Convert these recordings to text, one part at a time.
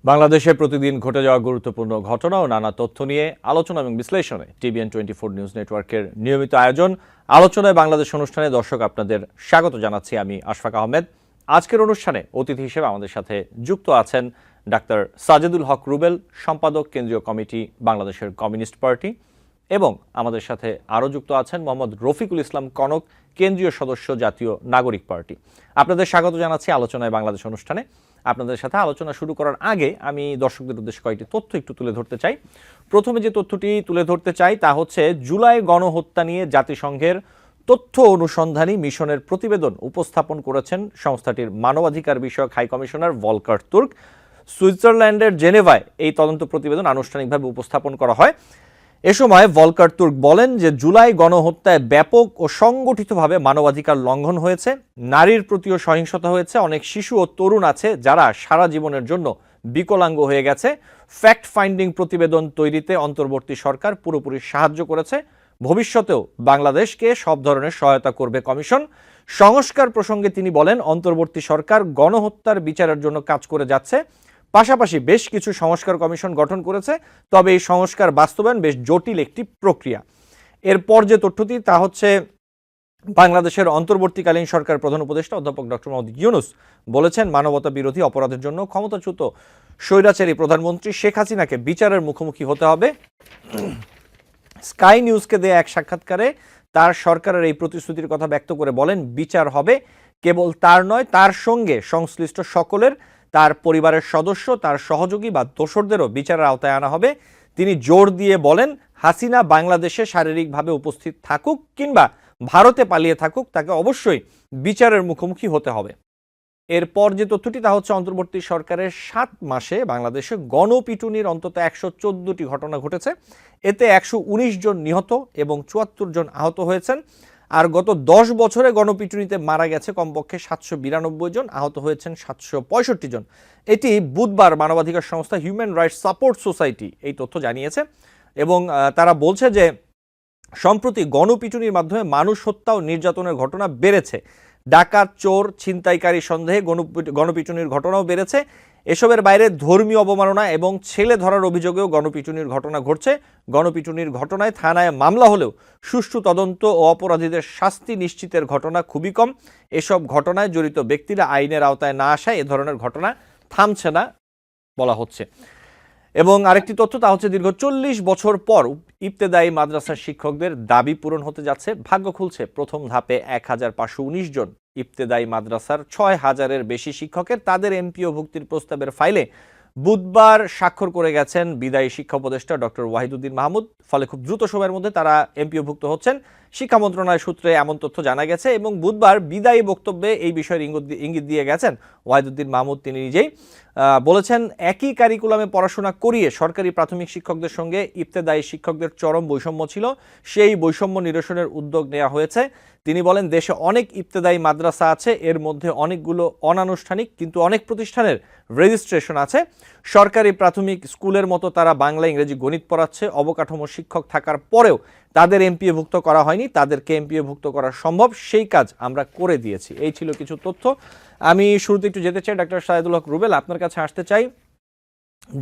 বাংলাদেশে প্রতিদিন ঘটে যাওয়া গুরুত্বপূর্ণ ঘটনা ও নানা তথ্য নিয়ে আলোচনা এবং বিশ্লেষণে TVN24 নিউজ নেটওয়ার্কের নিয়মিত আয়োজন আলোচনায় বাংলাদেশ অনুষ্ঠানে দর্শক আপনাদের স্বাগত জানাচ্ছি। আমি আশফাক আহমেদ। আজকের অনুষ্ঠানে অতিথি হিসেবে আমাদের সাথে যুক্ত আছেন ডাক্তার সাজেদুল হক রুবেল, সম্পাদক, কেন্দ্রীয় কমিটি, বাংলাদেশের কমিউনিস্ট পার্টি, এবং আমাদের সাথে আরও যুক্ত আছেন মোহাম্মদ রফিকুল ইসলাম কনক, কেন্দ্রীয় সদস্য, জাতীয় নাগরিক পার্টি। আপনাদের স্বাগত জানাচ্ছি আলোচনায় বাংলাদেশ অনুষ্ঠানে। আপনাদের সাথে আলোচনা শুরু করার আগে আমি দর্শকদের উদ্দেশ্যে কয়েকটি তথ্য একটু তুলে ধরতে চাই। প্রথমে যে তথ্যটি তুলে ধরতে চাই তা হচ্ছে জুলাই গণহত্যা নিয়ে জাতিসংঘের তথ্য অনুসন্ধানী মিশনের প্রতিবেদন উপস্থাপন করেছেন সংস্থাটির মানবাধিকার বিষয়ক হাই কমিশনার ভলকার তুর্ক। সুইজারল্যান্ডের জেনেভায় এই তদন্ত প্রতিবেদন আনুষ্ঠানিকভাবে উপস্থাপন করা হয়। এ সময় ভলকার তুর্ক বলেন যে জুলাই গণহত্যায় ব্যাপক ও সংগঠিতভাবে মানবাধিকার লঙ্ঘন হয়েছে, নারীর প্রতিও সহিংসতা হয়েছে, অনেক শিশু ও তরুণ আছে যারা সারা জীবনের জন্য বিকলাঙ্গ হয়ে গেছে। ফ্যাক্ট ফাইন্ডিং প্রতিবেদন তৈরিতে অন্তর্বর্তী সরকার পুরোপুরি সাহায্য করেছে, ভবিষ্যতেও বাংলাদেশকে সব ধরনের সহায়তা করবে কমিশন। সংস্কার প্রসঙ্গে তিনি বলেন অন্তর্বর্তী সরকার গণহত্যার বিচারের জন্য কাজ করে যাচ্ছে, পাশাপাশি বেশ কিছু সংস্কার কমিশন গঠন করেছে, তবে এই সংস্কার বাস্তবায়ন বেশ জটিল একটি প্রক্রিয়া। এরপর যে তথ্যটি তা হচ্ছে বাংলাদেশের অন্তর্বর্তীকালীন সরকার প্রধান উপদেষ্টা অধ্যাপক ডক্টর মোহাম্মদ ইউনূস বলেছেন মানবতা বিরোধী অপরাধের জন্য ক্ষমতাচ্যুত স্বৈরাচারী প্রধানমন্ত্রী শেখ হাসিনাকে বিচারের মুখোমুখি হতে হবে। স্কাই নিউজকে দেয়া এক সাক্ষাৎকারে তার সরকারের এই প্রতিশ্রুতির কথা ব্যক্ত করে বলেন বিচার হবে, কেবল তার নয়, তার সঙ্গে সংশ্লিষ্ট সকলের, তার পরিবারের সদস্য, তার সহযোগী বা দোসরদেরও বিচারের আওতায় আনা হবে। তিনি জোর দিয়ে বলেন হাসিনা বাংলাদেশে শারীরিকভাবে উপস্থিত থাকুক কিংবা ভারতে পালিয়ে থাকুক, তাকে অবশ্যই বিচারের মুখোমুখি হতে হবে। এরপর যে তথ্যটি তা হচ্ছে অন্তর্বর্তী সরকারের 7 মাসে বাংলাদেশে গণপিটুনির অন্তত 114টি ঘটনা ঘটেছে। এতে 119 জন নিহত এবং 74 জন আহত হয়েছেন। আর গত 10 বছরে গণপিটুনিতে মারা গেছে কমপক্ষে 792 জন, আহত হয়েছেন 765 জন। এটি বুধবার মানবাধিকার সংস্থা হিউম্যান রাইটস সাপোর্ট সোসাইটি এই তথ্য জানিয়েছে এবং তারা বলছে যে সম্প্রতি গণপিটুনির মাধ্যমে মানুষ হত্যা ও নির্যাতনের ঘটনা বেড়েছে। ডাকাত, চোর, ছিনতাইকারী সন্দেহে গণপিটুনির ঘটনাও বেড়েছে। এসবের বাইরে ধর্মীয় অবমাননা এবং ছেলে ধরার অভিযোগেও গণপিটুনির ঘটনা ঘটছে। গণপিটুনির ঘটনায় থানায় মামলা হলেও সুষ্ঠু তদন্ত ও অপরাধীদের শাস্তি নিশ্চিতের ঘটনা খুবই কম। এসব ঘটনায় জড়িত ব্যক্তিরা আইনের আওতায় না আসায় এ ধরনের ঘটনা থামছে না বলা হচ্ছে। এবং আরেকটি তথ্য তা হচ্ছে দীর্ঘ 40 বছর পর ইবতেদায়ী মাদ্রাসার শিক্ষকদের দাবি পূরণ হতে যাচ্ছে। ভাগ্য খুলছে, প্রথম ধাপে 1519 জন ইবতেদায়ী মাদ্রাসার 6000-এর বেশি শিক্ষকের তাদের এমপিও ভুক্তির প্রস্তাবের ফাইলে বুধবার স্বাক্ষর করে গেছেন বিদায়ী শিক্ষা উপদেষ্টা ডক্টর ওয়াহিদুদ্দিন মাহমুদ। ফলে খুব দ্রুত সময়ের মধ্যে তারা এমপিও ভুক্ত হচ্ছেন। শিক্ষা মন্ত্রণালয় সূত্রে এমন তথ্য জানা গেছে এবং বুধবার বিদায়ী বক্তব্যে এই বিষয়ের ইঙ্গিত দিয়ে গেছেন ওয়াহিদুদ্দিন মাহমুদ। তিনি নিজেই বলেছেন একই কারিকুলামে পড়াশোনা করিয়ে সরকারি প্রাথমিক শিক্ষকদের সঙ্গে ইবতেদায়ী শিক্ষকদের চরম বৈষম্য ছিল, সেই বৈষম্য নিরসনের উদ্যোগ নেওয়া হয়েছে। তিনি বলেন দেশে অনেক ইবতেদায়ী মাদ্রাসা আছে, এর মধ্যে অনেকগুলো অনানুষ্ঠানিক, কিন্তু অনেক প্রতিষ্ঠানের রেজিস্ট্রেশন আছে। সরকারি প্রাথমিক স্কুলের মতো তারা বাংলা, ইংরেজি, গণিত পড়াচ্ছে। অবকাঠামো শিক্ষক থাকার পরেও তাদের এমপিওভুক্ত করা হয়নি, তাদেরকে এমপিওভুক্ত করা সম্ভব, সেই কাজ আমরা করে দিয়েছি। এই ছিল কিছু তথ্য। আমি শুরুতে একটু যেতে চাই ডাক্তার সাজেদুল হক রুবেল, আপনার কাছে আসতে চাই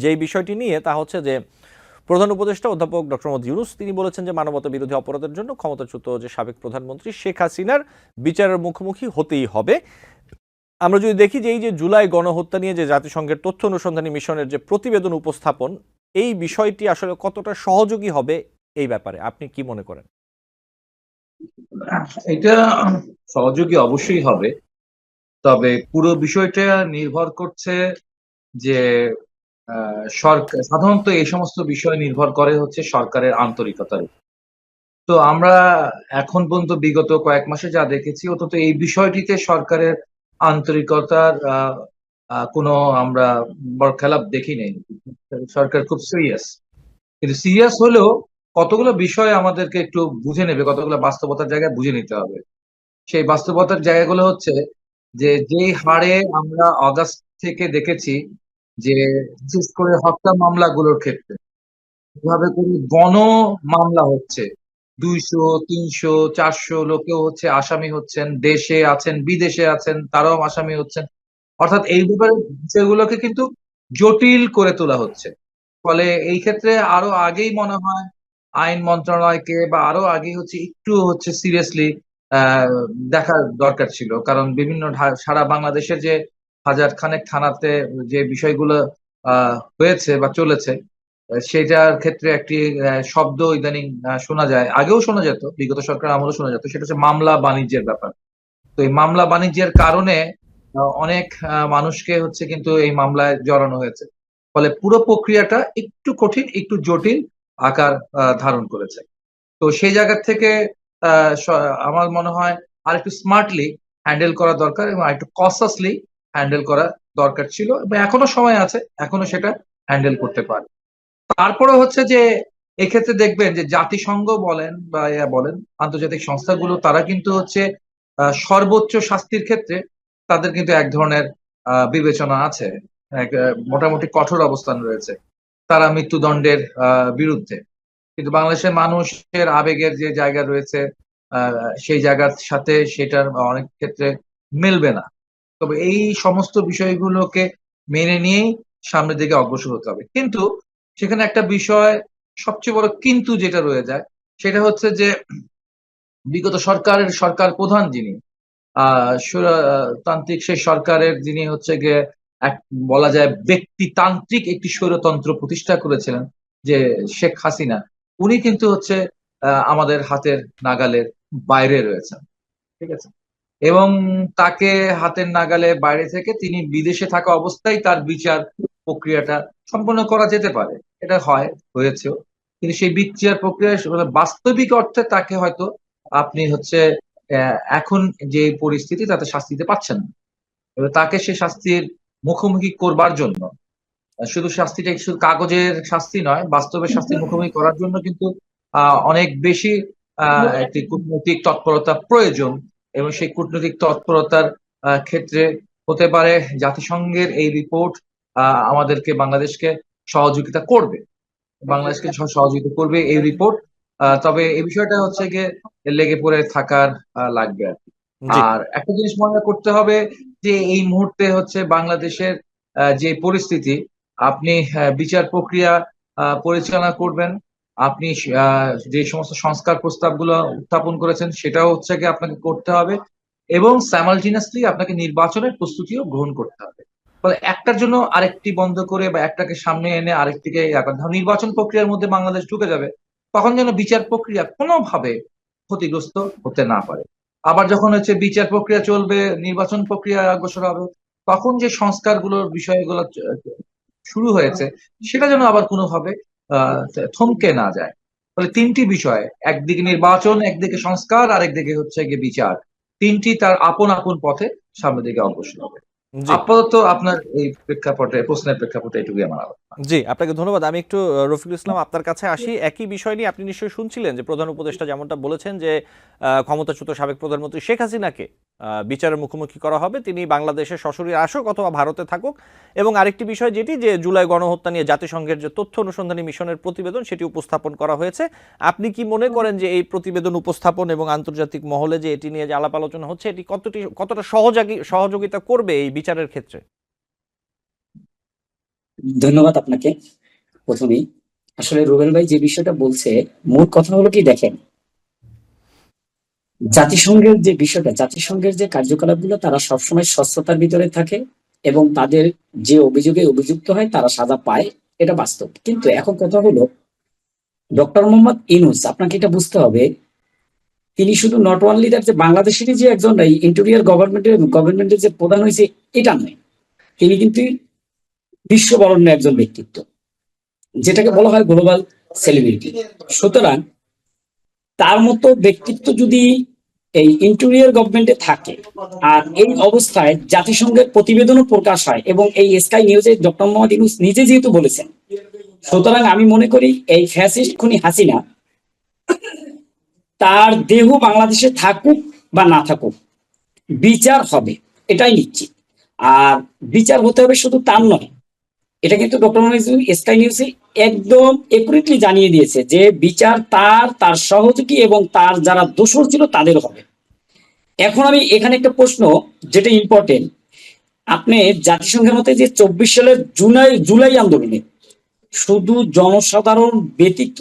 যেই বিষয়টি নিয়ে তা হচ্ছে যে প্রধান উপদেষ্টা অধ্যাপক ডক্টর মোহাম্মদ ইউনূস তিনি বলেছেন যে মানবতা বিরোধী অপরাধের জন্য ক্ষমতাচ্যুত যে সাবেক প্রধানমন্ত্রী শেখ হাসিনার বিচারের মুখোমুখি হতেই হবে। আমরা যদি দেখি যে এই যে জুলাই গণহত্যা নিয়ে যে জাতিসংঘের তথ্য অনুসন্ধানী মিশনের যে প্রতিবেদন উপস্থাপন, এই বিষয়টি আসলে কতটা সহযোগী হবে এই ব্যাপারে আপনি কি মনে করেন? এটা সহযোগী অবশ্যই হবে, তবে পুরো বিষয়টা নির্ভর করছে যে সরকার সাধারণত এই সমস্ত বিষয় নির্ভর করে হচ্ছে সরকারের আন্তরিকতার উপর। তো আমরা এখন পর্যন্ত বিগত কয়েক মাসে যা দেখেছি, অন্তত এই বিষয়টিতে সরকারের আন্তরিকতার কোনো আমরা বরখেলাপ দেখি নেই। সরকার খুব সিরিয়াস, কিন্তু সিরিয়াস হলেও কতগুলো বিষয় আমাদেরকে একটু বুঝে নেবে, কতগুলো বাস্তবতার জায়গায় বুঝে নিতে হবে। সেই বাস্তবতার জায়গাগুলো হচ্ছে যে যেই হারে আমরা অগাস্ট থেকে দেখেছি যে বিশেষ করে হত্যা মামলাগুলোর ক্ষেত্রে কিভাবে করে গণ মামলা হচ্ছে, 200, 300, 400 লোকেও হচ্ছে আসামি হচ্ছেন, দেশে আছেন, বিদেশে আছেন, তারাও আসামি হচ্ছেন। অর্থাৎ এই ব্যাপারে বিষয়গুলোকে কিন্তু জটিল করে তোলা হচ্ছে। ফলে এই ক্ষেত্রে আরো আগেই মনে হয় আইন মন্ত্রণালয়কে বা আরো আগে একটু সিরিয়াসলি দেখা দরকার ছিল। কারণ বিভিন্ন সারা বাংলাদেশের যে হাজার খানেক থানাতে যে বিষয়গুলো হয়েছে বা চলেছে, সেটার ক্ষেত্রে একটি শব্দ ইদানিং শোনা যায়, আগেও শোনা যেত, বিগত সরকার আমলেও শোনা যেত, সেটা হচ্ছে মামলা বাণিজ্যের ব্যাপার। তো এই মামলা বাণিজ্যের কারণে অনেক মানুষকে কিন্তু এই মামলায় জড়ানো হয়েছে। ফলে পুরো প্রক্রিয়াটা একটু কঠিন, একটু জটিল আকার ধারণ করেছে। তো সেই জায়গা থেকে আমার মনে হয় আরেকটু স্মার্টলি হ্যান্ডেল করা দরকার এবং আরেকটু কসাসলি হ্যান্ডেল করা দরকার ছিল এবং এখনো সময় আছে, এখনো সেটা হ্যান্ডেল করতে পারে। তারপরে যে এক্ষেত্রে দেখবেন যে জাতিসংঘ বলেন বা বলেন আন্তর্জাতিক সংস্থাগুলো, তারা কিন্তু সর্বোচ্চ শাস্তির ক্ষেত্রে তাদের কিন্তু এক ধরনের বিবেচনা আছে, মোটামুটি কঠোর অবস্থান রয়েছে তারা মৃত্যুদণ্ডের বিরুদ্ধে। কিন্তু বাংলাদেশের মানুষের আবেগের যে জায়গা রয়েছে, সেই জায়গার সাথে সেটার অনেক ক্ষেত্রে মিলবে না। তবে এই সমস্ত বিষয়গুলোকে মেনে নিয়েই সামনের দিকে অগ্রসর হতে হবে। কিন্তু সেখানে একটা বিষয়, সবচেয়ে বড় কিন্তু যেটা রয়ে যায়, সেটা যে বিগত সরকার প্রধান যিনি তান্ত্রিক, সেই সরকারের যিনি গিয়ে এক বলা যায় ব্যক্তিতান্ত্রিক একটি স্বৈরতন্ত্র প্রতিষ্ঠা করেছিলেন, যে শেখ হাসিনা, উনি কিন্তু আমাদের হাতের নাগালের বাইরে রয়েছেন। ঠিক আছে? এবং তাকে হাতের নাগালে বাইরে থেকে তিনি বিদেশে থাকা অবস্থায় তার বিচার প্রক্রিয়াটা সম্পন্ন করা যেতে পারে, এটা হয়েছেও। কিন্তু সেই বিচার প্রক্রিয়া বাস্তবিক অর্থে তাকে হয়তো আপনি এখন যে পরিস্থিতি তাতে শাস্তি দিতে পাচ্ছেন না। এবার তাকে সে শাস্তির মুখোমুখি করবার জন্য, শুধু শাস্তিটা শুধু কাগজের শাস্তি নয়, বাস্তবের শাস্তির মুখোমুখি করার জন্য কিন্তু অনেক বেশি একটি কূটনৈতিক তৎপরতা প্রয়োজন। এবং সেই কূটনৈতিক তৎপরতার ক্ষেত্রে হতে পারে জাতিসংঘের এই রিপোর্ট আমাদেরকে, বাংলাদেশকে সহযোগিতা করবে, বাংলাদেশকে সহযোগিতা করবে এই রিপোর্ট। তবে এই বিষয়টা গিয়ে লেগে পড়ে থাকার লাগবে আর কি। জি। আর একটা জিনিস মনে করতে হবে যে এই মুহূর্তে বাংলাদেশের যে পরিস্থিতি, আপনি বিচার প্রক্রিয়া পরিচালনা করবেন, আপনি যে সমস্ত সংস্কার প্রস্তাবগুলো উত্থাপন করেছেন সেটাও গিয়ে আপনাকে করতে হবে, এবং স্যামালটেনিয়াসলি আপনাকে নির্বাচনের প্রস্তুতিও গ্রহণ করতে হবে। ফলে একটার জন্য আরেকটি বন্ধ করে বা একটাকে সামনে এনে আরেকটিকে নির্বাচন প্রক্রিয়ার মধ্যে বাংলাদেশ ঢুকে যাবে, তখন যেন বিচার প্রক্রিয়া কোনোভাবে ক্ষতিগ্রস্ত হতে না পারে। আবার যখন বিচার প্রক্রিয়া চলবে, নির্বাচন প্রক্রিয়া অগ্রসর হবে, তখন যে সংস্কারগুলোর বিষয়গুলো শুরু হয়েছে, সেটা যেন আবার কোনোভাবে থমকে না যায়। ফলে তিনটি বিষয়, একদিকে নির্বাচন, একদিকে সংস্কার, আর একদিকে গিয়ে বিচার, তিনটি তার আপন আপন পথে সামনের দিকে অগ্রসর হবে। জি। আপাতত আপনার এই প্রশ্নের প্রেক্ষাপটে এটুকুই আমার আলোচনা। জি, আপনাকে ধন্যবাদ। আমি একটু রফিকুল ইসলাম আপনার কাছে আসি। একই বিষয় নিয়ে আপনি নিশ্চয়ই শুনছিলেন যে প্রধান উপদেষ্টা যেমনটা বলেছেন যে ক্ষমতাচ্যুত সাবেক প্রধানমন্ত্রী শেখ হাসিনাকে বিচারের মুখোমুখি করা হবে, তিনি বাংলাদেশে সশরীরে আসুক অথবা ভারতে থাকুক। এবং আরেকটি বিষয় যেটি, যে জুলাই গণহত্যা নিয়ে জাতিসংঘের যে তথ্য অনুসন্ধানী মিশনের প্রতিবেদন সেটি উপস্থাপন করা হয়েছে। আপনি কি মনে করেন যে এই প্রতিবেদন উপস্থাপন এবং আন্তর্জাতিক মহলে যে এটি নিয়ে যে আলাপ আলোচনা হচ্ছে, এটি কতটা সহযোগিতা করবে এই বিচারের ক্ষেত্রে? ধন্যবাদ আপনাকে। প্রথমেই আসলে রুবেল ভাই যে বিষয়টা বলছে, মূল কথা হলো কি, দেখেন জাতিসংঘের যে কার্যকলাপগুলো, তারা সবসময় স্বচ্ছতার ভিতরে থাকে এবং তাদের যে অভিযোগে অভিযুক্ত হয় তারা সাজা পায়, এটা বাস্তব। কিন্তু এখন কথা হলো, ডক্টর মোহাম্মদ ইউনূস, আপনাকে এটা বুঝতে হবে, তিনি শুধু নট ওয়ান লিডার যে বাংলাদেশেরই যে একজন ইন্টেরিয়র গভর্নমেন্টের যে প্রধান হয়েছে এটা নয়, তিনি কিন্তু বিশ্ব বরেণ্য একজন ব্যক্তিত্ব, যেটাকে বলা হয় গ্লোবাল সেলিব্রিটি। সুতরাং তার মতো ব্যক্তিত্ব যদি এই ইন্টেরিয়র গভর্নমেন্টে থাকে, আর এই অবস্থায় জাতিসংঘের প্রতিবেদনও প্রকাশ হয়, এবং এই স্কাই নিউজে ডক্টর মোহাম্মদ ইউনূস নিজে যেহেতু বলেছেন, সুতরাং আমি মনে করি এই ফ্যাসিস্ট খুনি হাসিনা, তার দেহ বাংলাদেশে থাকুক বা না থাকুক, বিচার হবে, এটাই নিশ্চিত। আর বিচার হতে হবে শুধু তার নয়, এটা কিন্তু ডক্টর স্কাই নিউজে একদম একুরেটলি জানিয়ে দিয়েছে যে বিচার তার সহযোগী এবং তার যারা দোষর ছিল তাদের হবে। এখন আমি এখানে একটা প্রশ্ন, যেটা ইম্পর্টেন্ট, আপনি জাতিসংঘের মতে যে 24 সালের জুলাই আন্দোলনে শুধু জনসাধারণ ব্যতীত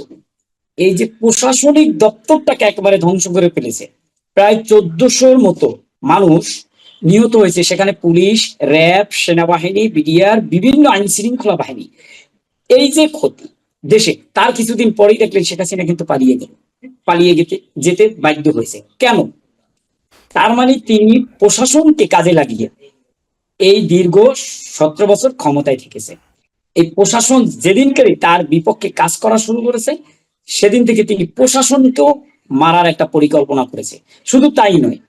এই যে প্রশাসনিক দপ্তরটাকে একেবারে ধ্বংস করে ফেলেছে। প্রায় 1400-র মতো মানুষ নিহত হয়েছে, সেখানে পুলিশ, র্যাব, সেনাবাহিনী, বিডিআর, বিভিন্ন আইন শৃঙ্খলা বাহিনী। এই যে ক্ষতি দেশে, তার কিছুদিন পরেই দেখলেন শেখ হাসিনা কিন্তু পালিয়ে যেতে বাধ্য হয়েছে। কেন? তার মানে তিনি প্রশাসনকে কাজে লাগিয়ে এই দীর্ঘ 17 বছর ক্ষমতায় থেকেছে। এই প্রশাসন যেদিনকে তার বিপক্ষে কাজ করা শুরু করেছে, সেদিন থেকে তিনি প্রশাসনকেও মারার একটা পরিকল্পনা করেছে। শুধু তাই নয়,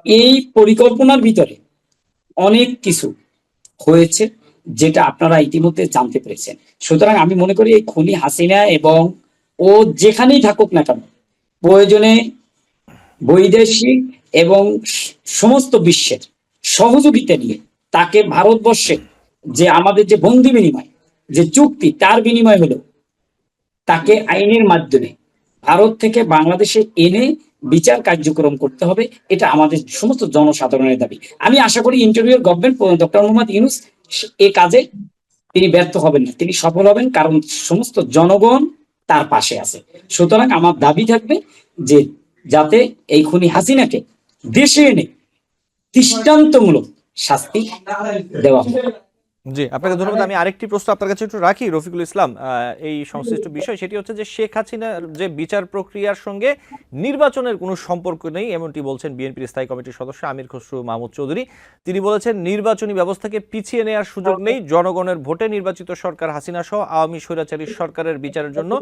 এই পরিকল্পনার ভিতরে অনেক কিছু হয়েছে যেটা আপনারা ইতিমধ্যে জানতে পেরেছেন। সুতরাং আমি মনে করি এই খুনি হাসিনা এবং ও যেখানেই থাকুক না কেন, প্রয়োজনে বৈদেশিক এবং সমস্ত বিশ্বের সহযোগিতা নিয়ে তাকে ভারতবর্ষে যে আমাদের যে বন্দি বিনিময়, যে চুক্তি, তার বিনিময় হলো তাকে আইনের মাধ্যমে ভারত থেকে বাংলাদেশে এনে বিচার কার্যক্রম করতে হবে। এটা আমাদের সমস্ত জনসাধারণের দাবি। আমি আশা করি interior government doctor Muhammad Yunus এ কাজে তিনি ব্যর্থ হবেন না, তিনি সফল হবেন, কারণ সমস্ত জনগণ তার পাশে আছে। সুতরাং আমার দাবি থাকবে যে যাতে এই খুনি হাসিনাকে দেশে এনে দৃষ্টান্তমূলক শাস্তি দেওয়া হয়। জি, আপনাকে ধন্যবাদ। আমি আরেকটি প্রশ্ন আপনার কাছে একটু রাখি রফিকুল ইসলাম, এই সংশ্লিষ্ট বিষয়, সেটি হচ্ছে যে শেখ হাসিনার যে বিচার প্রক্রিয়ার সঙ্গে নির্বাচনের কোনো সম্পর্ক নেই, এমনটি বলছেন বিএনপির স্থায়ী কমিটির সদস্য আমির খসরু মাহমুদ চৌধুরী। তিনি বলেছেন নির্বাচনী ব্যবস্থাকে পিছিয়ে নেওয়ার সুযোগ নেই, জনগণের ভোটে নির্বাচিত সরকার হাসিনা সহ আওয়ামী স্বৈরাচারী সরকারের বিচারের জন্য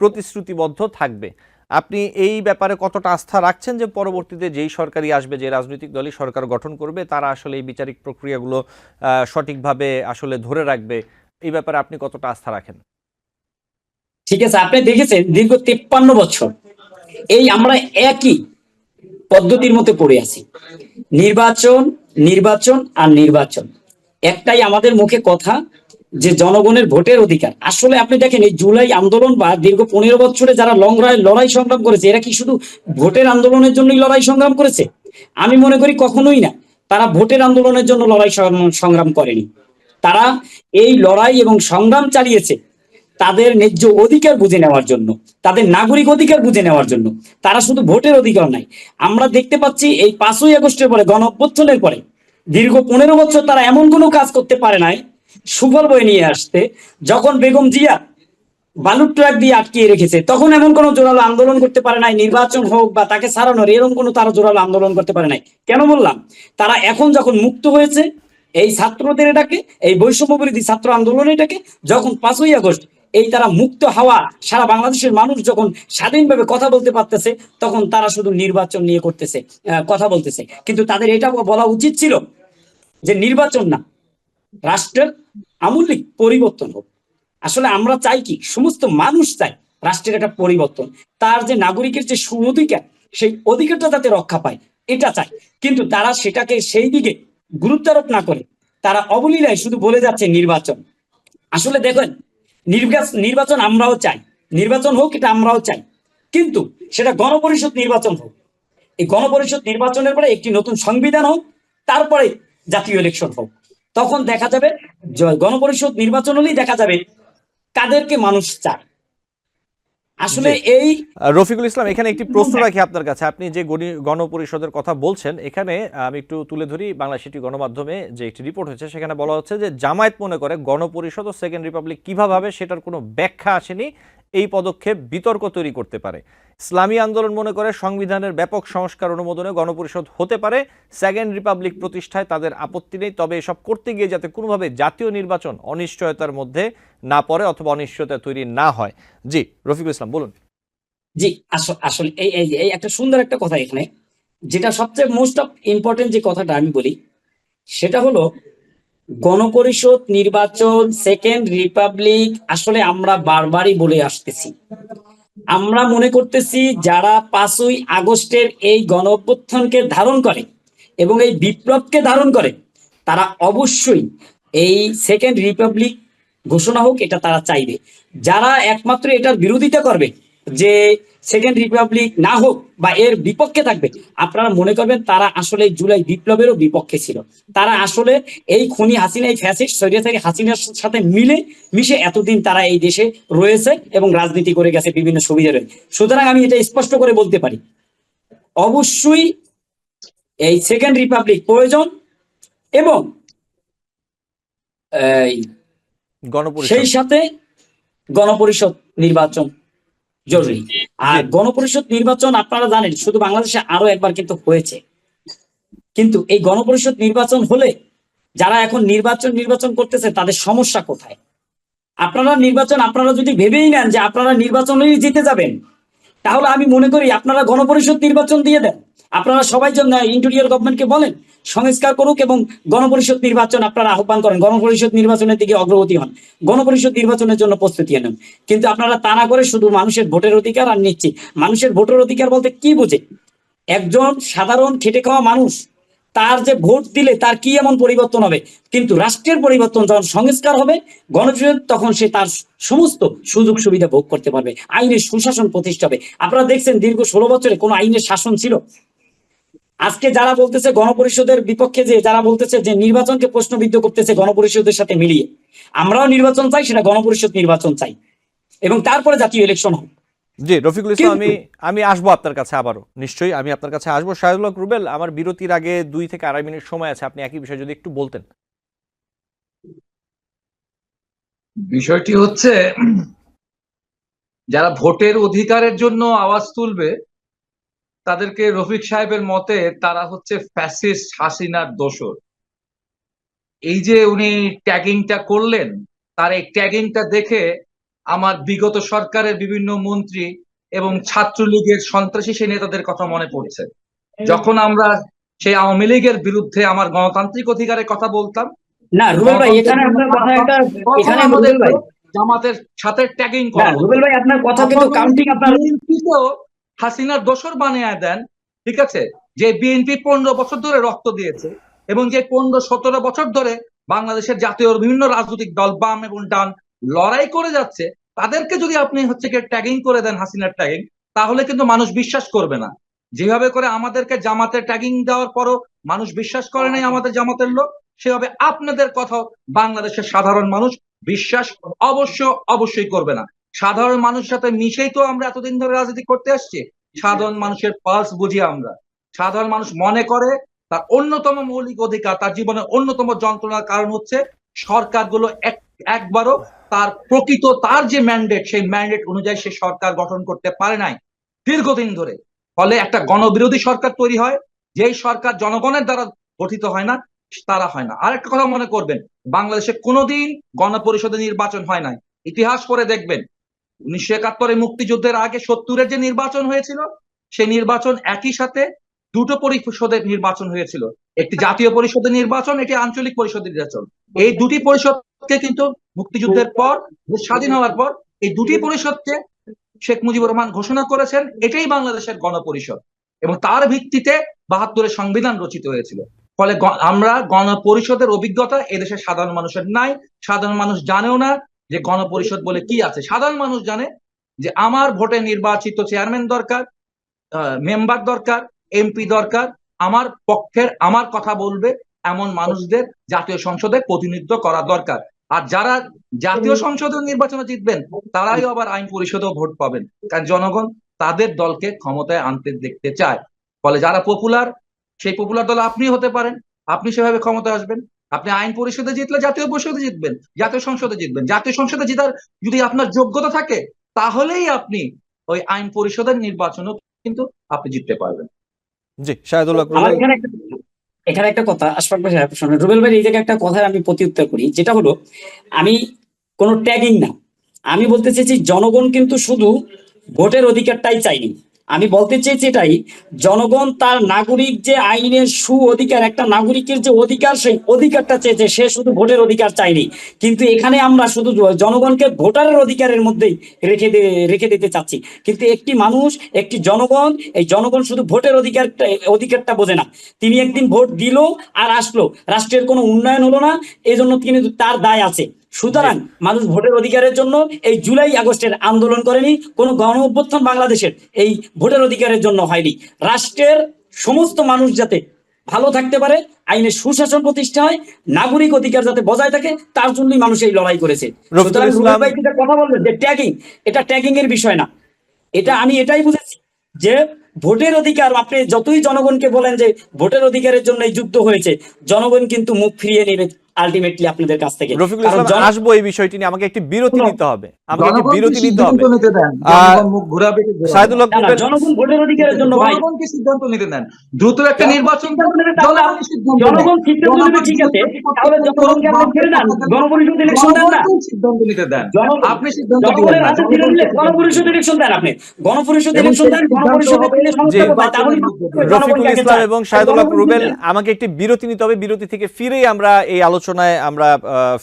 প্রতিশ্রুতিবদ্ধ থাকবে। আপনি এই ব্যাপারে কতটা আস্থা রাখছেন যে পরবর্তীতে যেই সরকারই আসবে, যে রাজনৈতিক দলই সরকার গঠন করবে, তারা আসলে এই বিচারিক প্রক্রিয়াগুলো সঠিকভাবে আসলে ধরে রাখবে? এই ব্যাপারে আপনি কতটা আস্থা রাখেন? ঠিক আছে, আপনি দেখেছেন দীর্ঘ 53 বছর এই আমরা একই পদ্ধতির মধ্যে পড়ে আছি। নির্বাচন, নির্বাচন আর নির্বাচন। একটাই আমাদের মুখে কথা যে জনগণের ভোটের অধিকার। আসলে আপনি দেখেন এই জুলাই আন্দোলন বা দীর্ঘ 15 বছরে যারা লড়াই সংগ্রাম করেছে, এরা কি শুধু ভোটের আন্দোলনের জন্যই লড়াই সংগ্রাম করেছে? আমি মনে করি কখনোই না। তারা ভোটের আন্দোলনের জন্য লড়াই সংগ্রাম করেনি। তারা এই লড়াই এবং সংগ্রাম চালিয়েছে তাদের ন্যায্য অধিকার বুঝে নেওয়ার জন্য, তাদের নাগরিক অধিকার বুঝে নেওয়ার জন্য। তারা শুধু ভোটের অধিকার নাই। আমরা দেখতে পাচ্ছি এই 5ই আগস্টের পরে, গণ অভ্যুত্থানের পরে দীর্ঘ 15 বছর তারা এমন কোনো কাজ করতে পারে নাই সুফল বয়ে নিয়ে আসতে। যখন বেগম জিয়া বালুর ট্রাক দিয়ে আটকিয়ে রেখেছে, তখন এমন কোনো জোরালো আন্দোলন করতে পারে নাই, নির্বাচন হোক বা তাকে ছাড়ানোর, এরকম কোনো তারা জোরালো আন্দোলন করতে পারে নাই। কেন বললাম? তারা এখন যখন মুক্ত হয়েছে, এই ছাত্রদের এটাকে, এই বৈষম্য বিরোধী ছাত্র আন্দোলন এটাকে, যখন 5ই আগস্ট এই তারা মুক্ত হাওয়া, সারা বাংলাদেশের মানুষ যখন স্বাধীনভাবে কথা বলতে পারতেছে, তখন তারা শুধু নির্বাচন নিয়ে করতেছে, কথা বলতেছে। কিন্তু তাদের এটা বলা উচিত ছিল যে নির্বাচন না, রাষ্ট্রের আমূলিক পরিবর্তন হোক। আসলে আমরা চাই কি, সমস্ত মানুষ চাই রাষ্ট্রের একটা পরিবর্তন, তার যে নাগরিকের যে অধিকার, সেই অধিকারটা যাতে রক্ষা পায়, এটা চাই। কিন্তু তারা সেটাকে সেই দিকে গুরুত্ব আরোপ না করে তারা অবলীলায় শুধু বলে যাচ্ছে নির্বাচন। আসলে দেখেন, নির্বাচন আমরাও চাই, নির্বাচন হোক, এটা আমরাও চাই, কিন্তু সেটা গণপরিষদ নির্বাচন হোক। এই গণপরিষদ নির্বাচনের পরে একটি নতুন সংবিধান হোক, তারপরে জাতীয় ইলেকশন হোক। তখন দেখা যাবে, গণপরিষদ নির্বাচন হলেই দেখা যাবে কাদেরকে মানুষ চায়। আসলে এই রফিকুল ইসলাম, এখানে একটি প্রশ্ন রাখি আপনার কাছে। আপনি যে গণপরিষদের কথা বলছেন, এখানে আমি একটু তুলে ধরি, বাংলাদেশ একটি গণমাধ্যমে যে একটি রিপোর্ট হয়েছে, সেখানে বলা হচ্ছে যে জামায়াত মনে করে গণপরিষদ ও সেকেন্ড রিপাবলিক কিভাবে হবে সেটার কোনো ব্যাখ্যা আসেনি, এই পদক্ষেপ বিতর্ক তৈরি করতে পারে। ইসলামী আন্দোলন মনে করে সংবিধানের ব্যাপক সংস্কার অনুমোদনে গণপরিষদ হতে পারে, সেকেন্ড রিপাবলিক প্রতিষ্ঠায় তাদের আপত্তি নেই, তবে এসব করতে গিয়ে যাতে কোনোভাবে জাতীয় নির্বাচন অনিশ্চয়তার মধ্যে না পড়ে অথবা অনিশ্চয়তা তৈরি না হয়। জি, রফিকুল ইসলাম বলুন। জি, আসলে এই একটা সুন্দর একটা কথা এখানে, যেটা সবচেয়ে মোস্ট অফ ইম্পর্টেন্ট যে কথাটা আমি বলি, সেটা হলো গণপরিষদ নির্বাচন, সেকেন্ড রিপাবলিক। আসলে আমরা বারবারই বলে আসতেছি, আমরা মনে করতেছি যারা 5ই আগস্টের এই গণ অভ্যুত্থানকে ধারণ করে এবং এই বিপ্লবকে ধারণ করে, তারা অবশ্যই এই সেকেন্ড রিপাবলিক ঘোষণা হোক, এটা তারা চাইবে। যারা একমাত্র এটার বিরোধিতা করবে, যে সেকেন্ড রিপাবলিক না হোক বা এর বিপক্ষে থাকবে, আপনারা মনে করবেন তারা আসলে জুলাই বিপ্লবেরও বিপক্ষে ছিল। তারা আসলে এই খুনি হাসিনা, এই ফ্যাসিস্ট স্বৈরাচারী হাসিনার সাথে মিশে এতদিন তারা এই দেশে রয়েছে এবং রাজনীতি করে গেছে বিভিন্ন সুবিধা রয়ে। সুতরাং আমি এটা স্পষ্ট করে বলতে পারি, অবশ্যই এই সেকেন্ড রিপাবলিক প্রয়োজন এবং গণপরিষদ সেই সাথে গণপরিষদ নির্বাচন জরুরি। আর গণপরিষদ নির্বাচন আপনারা জানেন শুধু বাংলাদেশে আরো একবার কিন্তু হয়েছে, কিন্তু এই গণপরিষদ নির্বাচন হলে যারা এখন নির্বাচন করতেছে তাদের সমস্যা কোথায়? আপনারা যদি ভেবেই নেন যে আপনারা নির্বাচনেই জিতে যাবেন, তাহলে আমি মনে করি আপনারা গণপরিষদ নির্বাচন দিয়ে দেন। আপনারা সবাই জন্য ইন্টেরিয়র গভর্নমেন্টকে বলেন সংস্কার করুক এবং গণপরিষদ নির্বাচন আপনারা আহ্বান করেন, গণপরিষদ নির্বাচনের দিকে অগ্রগতি হন, গণপরিষদ নির্বাচনের জন্য প্রস্তুতি নেন। কিন্তু আপনারা তা না করে শুধু মানুষের ভোটের অধিকার আর নিচ্ছি। মানুষের ভোটের অধিকার বলতে কি বোঝে? একজন সাধারণ খেটে খাওয়া মানুষ তার যে ভোট দিলে তার কি এমন পরিবর্তন হবে, কিন্তু রাষ্ট্রের পরিবর্তন যখন সংস্কার হবে গণপরিষদ, তখন সে তার সমস্ত সুযোগ সুবিধা ভোগ করতে পারবে, আইনের সুশাসন প্রতিষ্ঠা হবে। আপনারা দেখছেন দীর্ঘ 16 বছরে কোনো আইনের শাসন ছিল? আজকে যারা বলতেছে গণপরিষদের বিপক্ষে, যারা বলতেছে যে নির্বাচনকে প্রশ্নবিদ্ধ করতেছে গণপরিষদের সাথে মিলিয়ে, আমরাও নির্বাচন চাই, সেটা গণপরিষদ নির্বাচন চাই এবং তারপরে জাতীয় ইলেকশন হোক। জি রফিকুল ইসলাম, আমি আসবো আপনার কাছে আবারও, নিশ্চয়ই আমি আপনার কাছে আসবো। শাহিদুল হক রুবেল, আমার বিরতির আগে 2 থেকে 2.5 মিনিট সময় আছে, আপনি একই বিষয় যদি একটু বলতেন। বিষয়টি হচ্ছে, যারা ভোটের অধিকারের জন্য আওয়াজ তুলবে তাদেরকে রফিক সাহেবের মতে তারা হচ্ছে ফ্যাসিস্ট হাসিনার দোসর। এই যে উনি ট্যাগিংটা করলেন, তার এই ট্যাগিংটা দেখে আমার বিগত সরকারের বিভিন্ন মন্ত্রী এবং ছাত্রলীগের সন্ত্রাসী সেই নেতাদের কথা মনে পড়ছে। যখন আমরা সেই আওয়ামী লীগের বিরুদ্ধে আমার গণতান্ত্রিক অধিকারের কথা বলতাম, না রুবেল ভাই, এখানে আপনার কথা একটা, এখানে রুবেল ভাই জামাতের সাথে ট্যাগিং না করা, রুবেল ভাই আপনার কথা কিন্তু কাউন্টিং, আপনার হাসিনার দোসর বানিয়ে দেন। ঠিক আছে, যে বিএনপি 15 বছর ধরে রক্ত দিয়েছে এবং যে 15-17 বছর ধরে বাংলাদেশের জাতীয় বিভিন্ন রাজনৈতিক দল বাম এবং ডান লড়াই করে যাচ্ছে, তাদেরকে যদি আপনি হচ্ছে কি ট্যাগিং করে দেন, হাসিনার ট্যাগিং, তাহলে কিন্তু মানুষ বিশ্বাস করবে না। যেভাবে করে আমাদেরকে জামাতের ট্যাগিং দেওয়ার পরও মানুষ বিশ্বাস করে নাই আমাদের জামাতের লোক, সেভাবে আপনাদের কথা বাংলাদেশের সাধারণ মানুষ বিশ্বাস অবশ্যই করবে না। সাধারণ মানুষের সাথে মিশেই তো আমরা এতদিন ধরে রাজনীতি করতে আসছি। সাধারণ মানুষের পালস বুঝি আমরা। সাধারণ মানুষ মনে করে তার অন্যতম মৌলিক অধিকার, তার জীবনের অন্যতম যন্ত্রণার কারণ হচ্ছে সরকারগুলো একবারও তার যে ম্যান্ডেট, সেই ম্যান্ডেট অনুযায়ী সে সরকার গঠন করতে পারে নাই দীর্ঘদিন ধরে। ফলে একটা গণবিরোধী সরকার তৈরি হয়, যেই সরকার জনগণের দ্বারা গঠিত হয় না, তারা হয় না। আরেকটা কথা মনে করবেন, বাংলাদেশে কোনোদিন গণপরিষদের নির্বাচন হয় নাই। ইতিহাস পড়ে দেখবেন, 1971 মুক্তিযুদ্ধের আগে 70-এর যে নির্বাচন হয়েছিল, সেই নির্বাচন একই সাথে দুটো পরিষদের নির্বাচন হয়েছিল, একটি জাতীয় পরিষদের নির্বাচন, একটি আঞ্চলিক পরিষদের নির্বাচন। এই দুটি পরিষদকে কিন্তু মুক্তিযুদ্ধের পর, স্বাধীন হওয়ার পর, এই দুটি পরিষদকে শেখ মুজিবুর রহমান ঘোষণা করেছেন এটাই বাংলাদেশের গণপরিষদ, এবং তার ভিত্তিতে 72-এর সংবিধান রচিত হয়েছিল। ফলে আমরা গণপরিষদের অভিজ্ঞতা এদেশের সাধারণ মানুষের নাই। সাধারণ মানুষ জানেও না যে গণপরিষদ বলে কি আছে। সাধারণ মানুষ জানে যে আমার ভোটে নির্বাচিত চেয়ারম্যান দরকার, মেম্বার দরকার, এমপি দরকার, আমার পক্ষের আমার কথা বলবে এমন মানুষদের জাতীয় সংসদে প্রতিনিধিত্ব করা দরকার। আর যারা জাতীয় সংসদীয় নির্বাচনে জিতবেন তারাই আবার আইন পরিষদেও ভোট পাবেন, কারণ জনগণ তাদের দলকে ক্ষমতায় আনতে দেখতে চায়। ফলে যারা পপুলার, সেই পপুলার দল আপনি হতে পারেন, আপনি সেভাবে ক্ষমতায় আসবেন। আপনি আইন পরিষদে জিতলে জাতীয় পরিষদে জিতবেন, জাতীয় সংসদে জিতবেন। জাতীয় সংসদে জেতার যদি আপনার যোগ্যতা থাকে, তাহলেই আপনি ওই আইন পরিষদের নির্বাচনও কিন্তু আপনি জিততে পারবেন। জি শাহিদুল হক আমার রুবেল, এখানে একটা কথা আশফাক ভাই শুনুন, রুবেল ভাই এই জায়গায় একটা কথার আমি প্রতি উত্তর করি, যেটা হলো আমি কোনো ট্যাগিং না, আমি বলতে চাইছি জনগণ কিন্তু শুধু ভোটের অধিকারটাই চাইনি। আমি বলতে চাইছি এটাই, জনগণ তার নাগরিক যে আইনের অধিকার, একটা নাগরিকের যে অধিকার, সেই অধিকারটা চেয়েছে, সে শুধু ভোটের অধিকার চাইনি। কিন্তু এখানে আমরা শুধু জনগণকে ভোটারের অধিকারের মধ্যেই রেখে দিতে চাচ্ছি। কিন্তু একটি মানুষ, একটি জনগণ, এই জনগণ শুধু ভোটের অধিকারটা বোঝে না। তিনি একদিন ভোট দিল আর আসলো, রাষ্ট্রের কোনো উন্নয়ন হলো না, এই জন্য কিন্তু তার দায় আছে। সুতরাং মানুষ ভোটের অধিকারের জন্য এই জুলাই আগস্টের আন্দোলন করেনি, কোনো গণ অভ্যুত্থান বাংলাদেশের এই ভোটের অধিকারের জন্য হয়নি। রাষ্ট্রের সমস্ত মানুষ যাতে ভালো থাকতে পারে, আইনের সুশাসন প্রতিষ্ঠা হয়, নাগরিক অধিকার যাতে বজায় থাকে, তার জন্যই মানুষ এই লড়াই করেছে। রফিকুল সুতরাং রুবেল ইসলাম, ভাই যেটা কথা বললেন যে ট্যাগিং, এটা ট্যাগিং এর বিষয় না। এটা আমি এটাই বুঝেছি যে ভোটের অধিকার, আপনি যতই জনগণকে বলেন যে ভোটের অধিকারের জন্য এই যুদ্ধ হয়েছে, জনগণ কিন্তু মুখ ফিরিয়ে নেবে আলটিমেটলি আপনাদের কাছ থেকে। রফিকুল কারণ ইসলাম আসবো এই বিষয়টি নিয়ে, আমাকে একটি বিরতি নিতে হবে, আমাকে একটি জনগণকে বিরতি নিতে হবে। সিদ্ধান্ত নিতে দেন, জনগণ মুখ ঘোরাবে কি ঘোরাবে শাহিদুল না। হক না, না, রুবেল, জনগণ ভোটের অধিকারের জন্য ভাই, জনগণকে সিদ্ধান্ত নিতে দেন, দ্রুত একটা জনগণ নির্বাচন সিদ্ধান্ত নেবে, তাহলে জনগণই সিদ্ধান্ত নেয়। জনগণ সিদ্ধান্ত নেবে, জনগণ ঠিক আছে, দ্রুত তাহলে জনগণকে আপনি ছেড়ে দেন, গণপরিষদ ইলেকশন দেন না। জনগণকেই সিদ্ধান্ত নিতে দেন, জনগণ আপনি সিদ্ধান্ত দিবেন জনগণের না, হাতে ছেড়ে দিলে জনগণকে গণপরিষদ ইলেকশন দেন, আপনি গণপরিষদ এবং ইলেকশন সেই দেন, সিদ্ধান্ত গণপরিষদের হবে দিনে সমস্যা কোথায়? তাহলে নির্বাচনের মধ্যে দিয়ে। রফিকুল জনগণকে ইসলাম চায়। এবং শাহিদুল হক জনগণ রুবেল, বুঝবে। আমাকে একটি বিরতি নিতে হবে, বিরতি থেকে ফিরেই আমরা এই আলোচনায় আমরা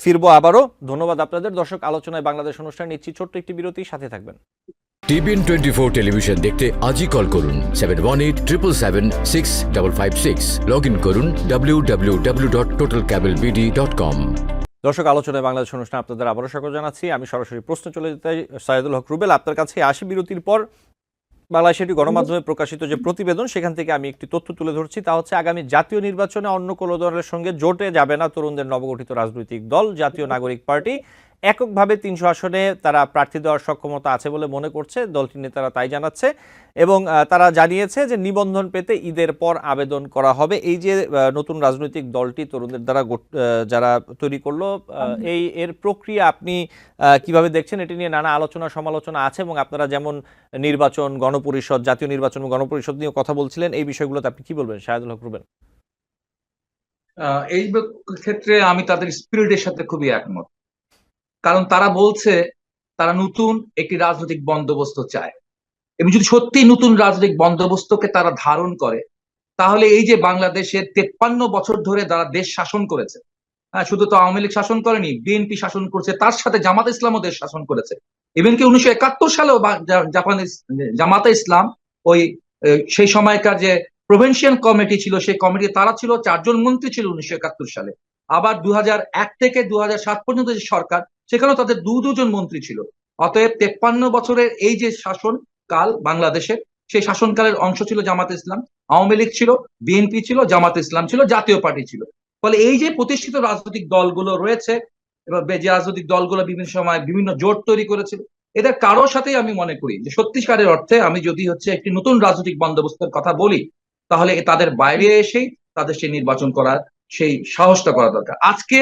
ফিরবো আবারও। ধন্যবাদ আপনাদের। দর্শক, আলোচনায় বাংলাদেশ অনুষ্ঠান নিচ্ছি ছোট্ট একটি বিরতি, সাথে থাকবেন। টিবিএন 24 টেলিভিশন দেখতে আজই কল করুন 7187776556। লগ ইন করুন www.totalcablebd.com। দর্শক, আলোচনায় বাংলাদেশ অনুষ্ঠান আপনাদের আবারও স্বাগত জানাচ্ছি। আমি সরাসরি প্রশ্ন চলে যেতে চাই। শাহিদুল হক রুবেল, আপনার কাছে আসি বিরতির পর। বাংলাদেশের একটি গণমাধ্যমে প্রকাশিত যে প্রতিবেদন, সেখান থেকে আমি একটি তথ্য তুলে ধরছি। তা হচ্ছে, আগামী জাতীয় নির্বাচনে অন্য কোনো দলের সঙ্গে জোটে যাবে না তরুণদের নবগঠিত রাজনৈতিক দল জাতীয় নাগরিক পার্টি। এককভাবে 300 আসনে তারা প্রার্থী দেওয়ার সক্ষমতা আছে বলে মনে করছে, দলটির নেতারা তাই জানাচ্ছে। এবং তারা জানিয়েছে যে নিবন্ধন পেতে ঈদের পর আবেদন করা হবে। এই যে নতুন রাজনৈতিক দলটি তরুণদের দ্বারা যারা তৈরি করলো, এর প্রক্রিয়া আপনি কিভাবে দেখছেন? এটি নিয়ে নানা আলোচনা সমালোচনা আছে, এবং আপনারা যেমন নির্বাচন, গণপরিষদ, জাতীয় নির্বাচন এবং গণপরিষদ নিয়ে কথা বলছিলেন, এই বিষয়গুলোতে আপনি কি বলবেন শাহিদুল হক রুবেল? এই ক্ষেত্রে আমি তাদের স্পিরিটের সাথে খুবই একমত, কারণ তারা বলছে তারা নতুন একটি রাজনৈতিক বন্দোবস্ত চায়, এবং যদি সত্যি নতুন রাজনৈতিক বন্দোবস্তকে তারা ধারণ করে, তাহলে এই যে বাংলাদেশের 53 বছর ধরে যারা দেশ শাসন করেছে, হ্যাঁ, শুধু তো আওয়ামী লীগ শাসন করেনি, বিএনপি শাসন করেছে, তার সাথে জামাত ইসলামও দেশ শাসন করেছে। ইভেনকি 1971 সালেও জামাতে ইসলাম ওই সেই সময়কার যে প্রভিন্সিয়াল কমিটি ছিল, সেই কমিটি তারা ছিল 4 জন মন্ত্রী ছিল 1971 সালে। আবার 2001 থেকে 2007 পর্যন্ত যে সরকার, সেখানেও তাদের দুজন মন্ত্রী ছিল। অতএব 53 বছরের এই যে শাসন কাল বাংলাদেশের, সেই শাসনকালের অংশ ছিল জামাত ইসলাম, আওয়ামী লীগ ছিল, বিএনপি ছিল, জামাত ইসলাম ছিল, জাতীয় পার্টি ছিল। ফলে এই যে প্রতিষ্ঠিত রাজনৈতিক দলগুলো রয়েছে, এবার যে রাজনৈতিক দলগুলো বিভিন্ন সময় বিভিন্ন জোট তৈরি করেছিল, এদের কারোর সাথেই আমি মনে করি যে সত্যিকারের অর্থে আমি যদি একটি নতুন রাজনৈতিক বন্দোবস্তের কথা বলি, তাহলে তাদের বাইরে এসেই তাদের সেই নির্বাচন করার সেই সাহসটা করা দরকার। আজকে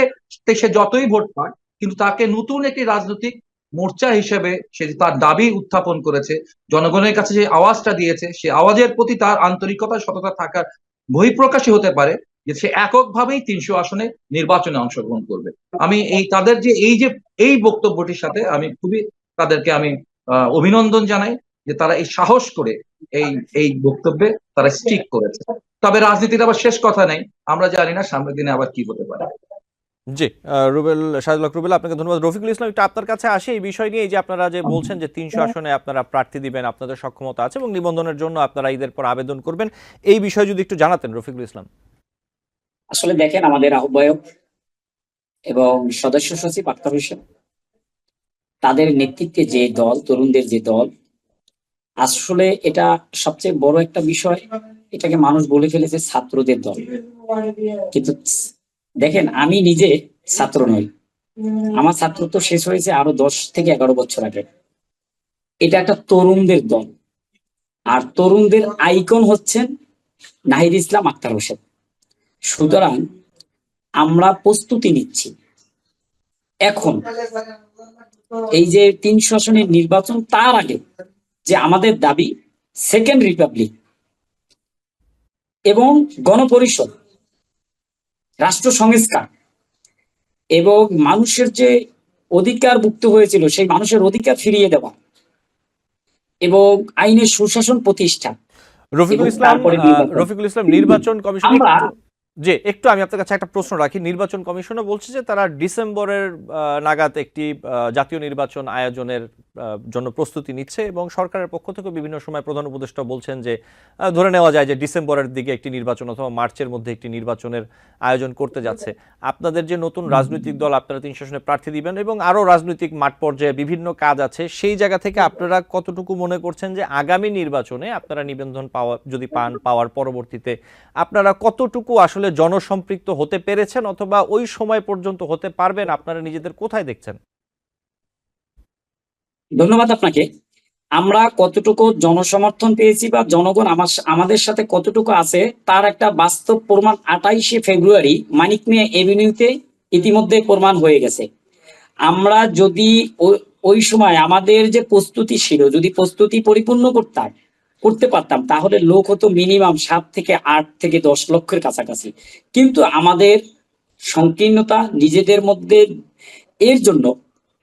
সে যতই ভোট পায়, কিন্তু তাকে নতুন একটি রাজনৈতিক মোর্চা হিসেবে সে তার দাবি উত্থাপন করেছে, জনগণের কাছে যে আওয়াজটা দিয়েছে, সে আওয়াজের প্রতি তার আন্তরিকতা, সততা থাকার বহিঃপ্রকাশই হতে পারে যে সে এককভাবেই 300 আসনে নির্বাচনে অংশগ্রহণ করবে। আমি তাদের যে এই বক্তব্যটির সাথে আমি খুবই তাদেরকে আমি অভিনন্দন জানাই যে তারা এই সাহস করে এই বক্তব্যে তারা স্টিক করেছে। তবে রাজনীতির আবার শেষ কথা নেই, আমরা জানি না সামনের দিনে আবার কি হতে পারে। জি, রুবেল, শাহিদুল হক রুবেল, আপনাকে ধন্যবাদ। রফিকুল ইসলাম, একটু আপনার কাছে আসে এই বিষয় নিয়ে। এই যে আপনারা যে বলছেন যে 300 আসনে আপনারা প্রার্থী দিবেন, আপনাদের সক্ষমতা আছে এবং নিবন্ধনের জন্য আপনারা ঈদের পর আবেদন করবেন, এই বিষয়ে যদি একটু জানাতেন রফিকুল ইসলাম। আসলে দেখেন, আমাদের আহ্বায়ক এবং সদস্য সচিব আক্তার হোসেন, তাদের নেতৃত্বে যে দল, তরুণদের যে দল, আসলে এটা সবচেয়ে বড় একটা বিষয়। এটাকে মানুষ বলে ফেলেছে ছাত্রদের দল, কিন্তু দেখেন, আমি নিজে ছাত্র নই, আমার ছাত্রত্ব শেষ হয়েছে আরো 10 থেকে 11 বছর আগে। এটা একটা তরুণদের দল, আর তরুণদের আইকন হচ্ছেন নাহিদ ইসলাম, আক্তার হোসেন। সুতরাং আমরা প্রস্তুতি নিচ্ছি। এখন এই যে 300 আসনের নির্বাচন, তার আগে যে আমাদের দাবি সেকেন্ড রিপাবলিক এবং গণপরিষদ, রাষ্ট্র সংস্কার এবং মানুষের যে অধিকার ভুক্ত হয়েছিল সেই মানুষের অধিকার ফিরিয়ে দেওয়া এবং আইনের সুশাসন প্রতিষ্ঠা। রফিকুল ইসলাম, নির্বাচন কমিশন, যে একটু আমি আপনার কাছে একটা প্রশ্ন রাখি। নির্বাচন কমিশনও বলছে যে তারা ডিসেম্বরের নাগাদ একটি জাতীয় নির্বাচন আয়োজনের জন্য প্রস্তুতি নিচ্ছে এবং সরকারের পক্ষ থেকে বিভিন্ন সময় প্রধান উপদেষ্টা বলছেন যে ধরে নেওয়া যায় যে ডিসেম্বরের দিকে একটি নির্বাচন অথবা মার্চের মধ্যে একটি নির্বাচনের আয়োজন করতে যাচ্ছে। আপনাদের যে নতুন রাজনৈতিক দল, আপনারা 300 আসনে প্রার্থী দিবেন এবং আরও রাজনৈতিক মাঠ পর্যায়ে বিভিন্ন কাজ আছে, সেই জায়গা থেকে আপনারা কতটুকু মনে করছেন যে আগামী নির্বাচনে আপনারা নিবন্ধন যদি পাওয়ার পরবর্তীতে আপনারা কতটুকু আসলে জনসম্পৃক্ত হতে পেরেছেন অথবা ওই সময় পর্যন্ত হতে পারবেন, আপনারা নিজেদের কোথায় দেখছেন? ধন্যবাদ আপনাকে। আমরা কতটুকু জনসমর্থন পেয়েছি বা জনগণ আমাদের সাথে কতটুকু আছে তার একটা বাস্তব প্রমাণ 28শে ফেব্রুয়ারি মানিক মিয়া এভিনিউতে ইতিমধ্যে প্রমাণ হয়ে গেছে। আমরা যদি ওই সময় আমাদের যে প্রস্তুতি ছিল, যদি প্রস্তুতি পরিপূর্ণ করতে পারতাম তাহলে লোক হতো মিনিমাম 7 থেকে 8 থেকে 10 লক্ষের কাছাকাছি। কিন্তু আমাদের সংকীর্ণতা নিজেদের মধ্যে, এর জন্য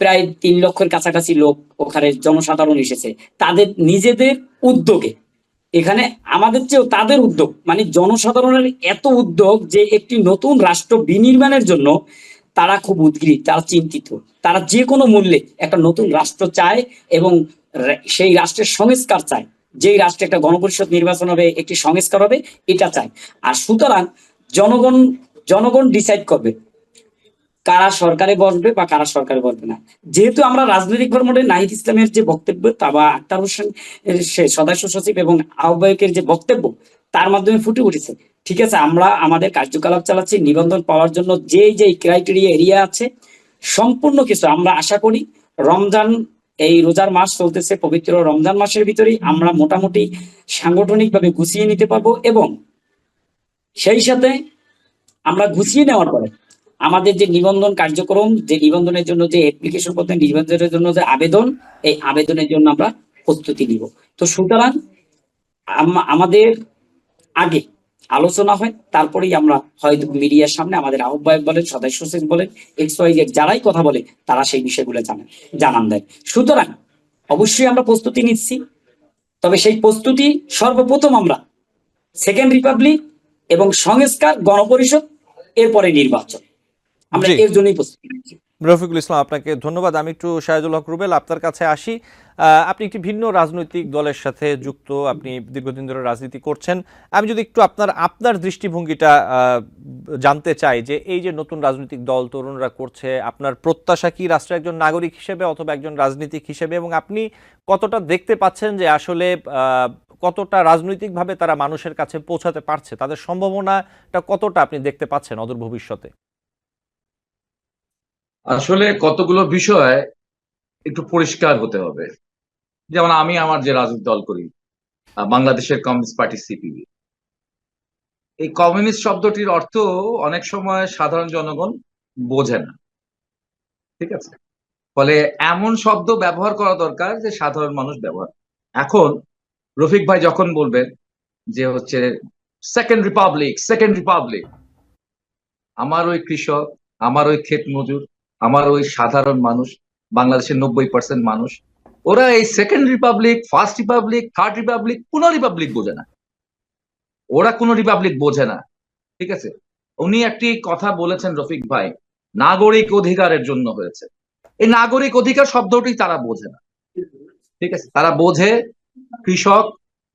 প্রায় 3 লক্ষের কাছাকাছি লোক ওখানে জনসাধারণ এসেছে তাদের নিজেদের উদ্যোগে। এখানে আমাদের চেয়েও তাদের উদ্যোগ, মানে জনসাধারণের এত উদ্যোগ যে একটি নতুন রাষ্ট্র বিনির্মাণের জন্য তারা খুব উদ্গ্রীব, তারা চিন্তিত, তারা যে কোনো মূল্যে একটা নতুন রাষ্ট্র চায় এবং সেই রাষ্ট্রের সংস্কার চায়, যেই রাষ্ট্রে একটা গণপরিষদ নির্বাচন হবে, একটি সংস্কার হবে, এটা চায়। আর সুতরাং জনগণ ডিসাইড করবে কারা সরকারে বসবে বা কারা সরকারে বসবে না। যেহেতু আমরা রাজনৈতিক কর্মে নাহিদ ইসলামের যে বক্তব্য তা বা আক্তার হোসেন সদস্য সচিব এবং আহ্বায়কের যে বক্তব্য তার মাধ্যমে ফুটে উঠেছে, ঠিক আছে, আমরা আমাদের কার্যকলাপ চালাচ্ছি নিবন্ধন পাওয়ার জন্য যে ক্রাইটেরিয়া এরিয়া আছে সম্পূর্ণ কিছু। আমরা আশা করি রমজান, এই রোজার মাস চলতেছে, পবিত্র রমজান মাসের ভিতরেই আমরা মোটামুটি সাংগঠনিকভাবে গুছিয়ে নিতে পারবো এবং সেই সাথে আমরা গুছিয়ে নেওয়ার পরে আমাদের যে নিবন্ধন কার্যক্রম, যে নিবন্ধনের জন্য যে অ্যাপ্লিকেশন করতেন, নিবন্ধনের জন্য যে আবেদন, এই আবেদনের জন্য আমরা প্রস্তুতি নিব। তো সুতরাং আমাদের আগে আলোচনা হয়, তারপরেই আমরা হয়তো মিডিয়ার সামনে আমাদের আহ্বায়ক বলেন, সদস্য সচিব বলেন, XYZ যারাই কথা বলে তারা সেই বিষয়গুলো জানান দেয়। সুতরাং অবশ্যই আমরা প্রস্তুতি নিচ্ছি, তবে সেই প্রস্তুতি সর্বপ্রথম আমরা সেকেন্ড রিপাবলিক এবং সংস্কার, গণপরিষদ, এরপরে নির্বাচন, আমরা এর জন্যই প্রস্তুতি নিচ্ছি। রফিকুল ইসলাম, আপনাকে ধন্যবাদ। আমি একটু শাহেদুল হক রুবেল আপনার কাছে আসি। আপনি একটি ভিন্ন রাজনৈতিক দলের সাথে যুক্ত, আপনি দীর্ঘদিন ধরে রাজনীতি করছেন। আমি যদি একটু আপনার দৃষ্টিভঙ্গিটা জানতে চাই যে এই যে নতুন রাজনৈতিক দল তরুণরা করছে, আপনার প্রত্যাশা কি রাষ্ট্রের একজন নাগরিক হিসেবে অথবা একজন রাজনীতিক হিসেবে, এবং আপনি কতটা দেখতে পাচ্ছেন যে আসলে কতটা রাজনৈতিকভাবে তারা মানুষের কাছে পৌঁছাতে পারছে, তাদের সম্ভাবনাটা কতটা আপনি দেখতে পাচ্ছেন অদূর ভবিষ্যতে? আসলে কতগুলো বিষয় একটু পরিষ্কার হতে হবে। যেমন আমি আমার যে রাজনৈতিক দল করি, বাংলাদেশের কমিউনিস্ট পার্টি সিপিবি, এই কমিউনিস্ট শব্দটির অর্থ অনেক সময় সাধারণ জনগণ বোঝে না, ঠিক আছে? ফলে এমন শব্দ ব্যবহার করা দরকার যে সাধারণ মানুষ ব্যবহার। এখন রফিক ভাই যখন বলবেন যে হচ্ছে সেকেন্ড রিপাবলিক, আমার ওই কৃষক, আমার ওই ক্ষেত মজুর, আমার ওই সাধারণ মানুষ, বাংলাদেশের 90% মানুষ, ওরা এই second Republic, first Republic, third Republic, কোনো রিপাবলিক বোঝে না। ওরা কোনো রিপাবলিক বোঝে না, ঠিক আছে? উনি একটি কথা বলেছেন রফিক ভাই, নাগরিক অধিকারের জন্য হয়েছে। এই নাগরিক অধিকার শব্দটি তারা বোঝে না, ঠিক আছে? তারা বোঝে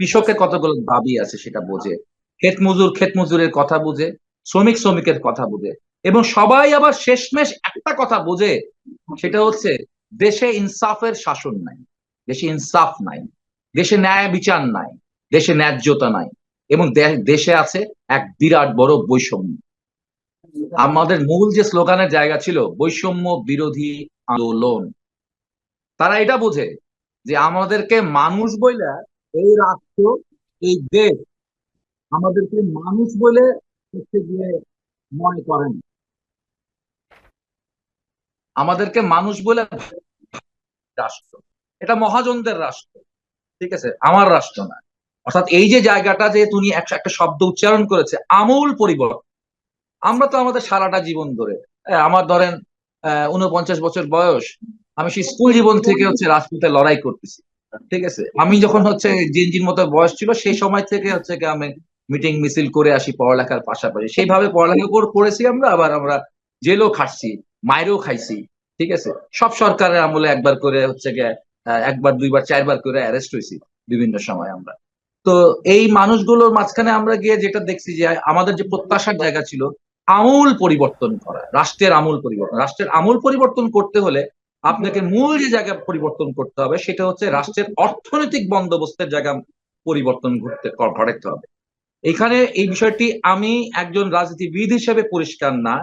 কৃষকের কতগুলো দাবি আছে সেটা বোঝে, ক্ষেত মজুরের কথা বোঝে, শ্রমিকের কথা বোঝে, এবং সবাই আবার শেষমেশ একটা কথা বোঝে, সেটা হচ্ছে দেশে ইনসাফের শাসন নাই, দেশে ইনসাফ নাই, দেশে ন্যায় বিচার নাই, দেশে ন্যায্যতা নাই, এবং দেশে আছে এক বিরাট বড় বৈষম্য। আমাদের মূল যে স্লোগানের জায়গা ছিল বৈষম্য বিরোধী আন্দোলন, তারা এটা বোঝে যে আমাদেরকে মানুষ বইলে এই রাষ্ট্র, এই দেশ আমাদেরকে মানুষ বলে গিয়ে মনে করেন, আমাদেরকে মানুষ বলে রাষ্ট্র, এটা মহাজনদের রাষ্ট্র, ঠিক আছে, আমার রাষ্ট্র না। অর্থাৎ এই যে জায়গাটা যে তুমি একটা শব্দ উচ্চারণ করেছে, আমূল পরিবর্তন। আমরা তো আমাদের সারাটা জীবন ধরে, আমার ধরেন 49 বছর বয়স, আমি সেই স্কুল জীবন থেকে হচ্ছে রাজপথে লড়াই করতেছি, ঠিক আছে? আমি যখন হচ্ছে জিনজির মতো বয়স ছিল সেই সময় থেকে হচ্ছে আমি মিটিং মিছিল করে আসি পড়ালেখার পাশাপাশি, সেইভাবে পড়ালেখা করেছি আমরা। আবার আমরা জেলও খাটছি, মাইরও খাইছি, ঠিক আছে? সব সরকারের আমলে একবার করে হচ্ছে গিয়ে একবার দুইবার চারবার করে অ্যারেস্ট হয়েছি বিভিন্ন সময় আমরা। তো এই মানুষগুলোর মাঝখানে আমরা গিয়ে যেটা দেখছি যে আমাদের যে প্রত্যাশার জায়গা ছিল আমূল পরিবর্তন করা, রাষ্ট্রের আমূল পরিবর্তন। রাষ্ট্রের আমূল পরিবর্তন করতে হলে আপনাকে মূল যে জায়গা পরিবর্তন করতে হবে সেটা হচ্ছে রাষ্ট্রের অর্থনৈতিক বন্দোবস্তের জায়গা পরিবর্তন ঘটাতে হবে। এখানে এই বিষয়টি আমি একজন রাজনীতিবিদ হিসেবে পরিষ্কার না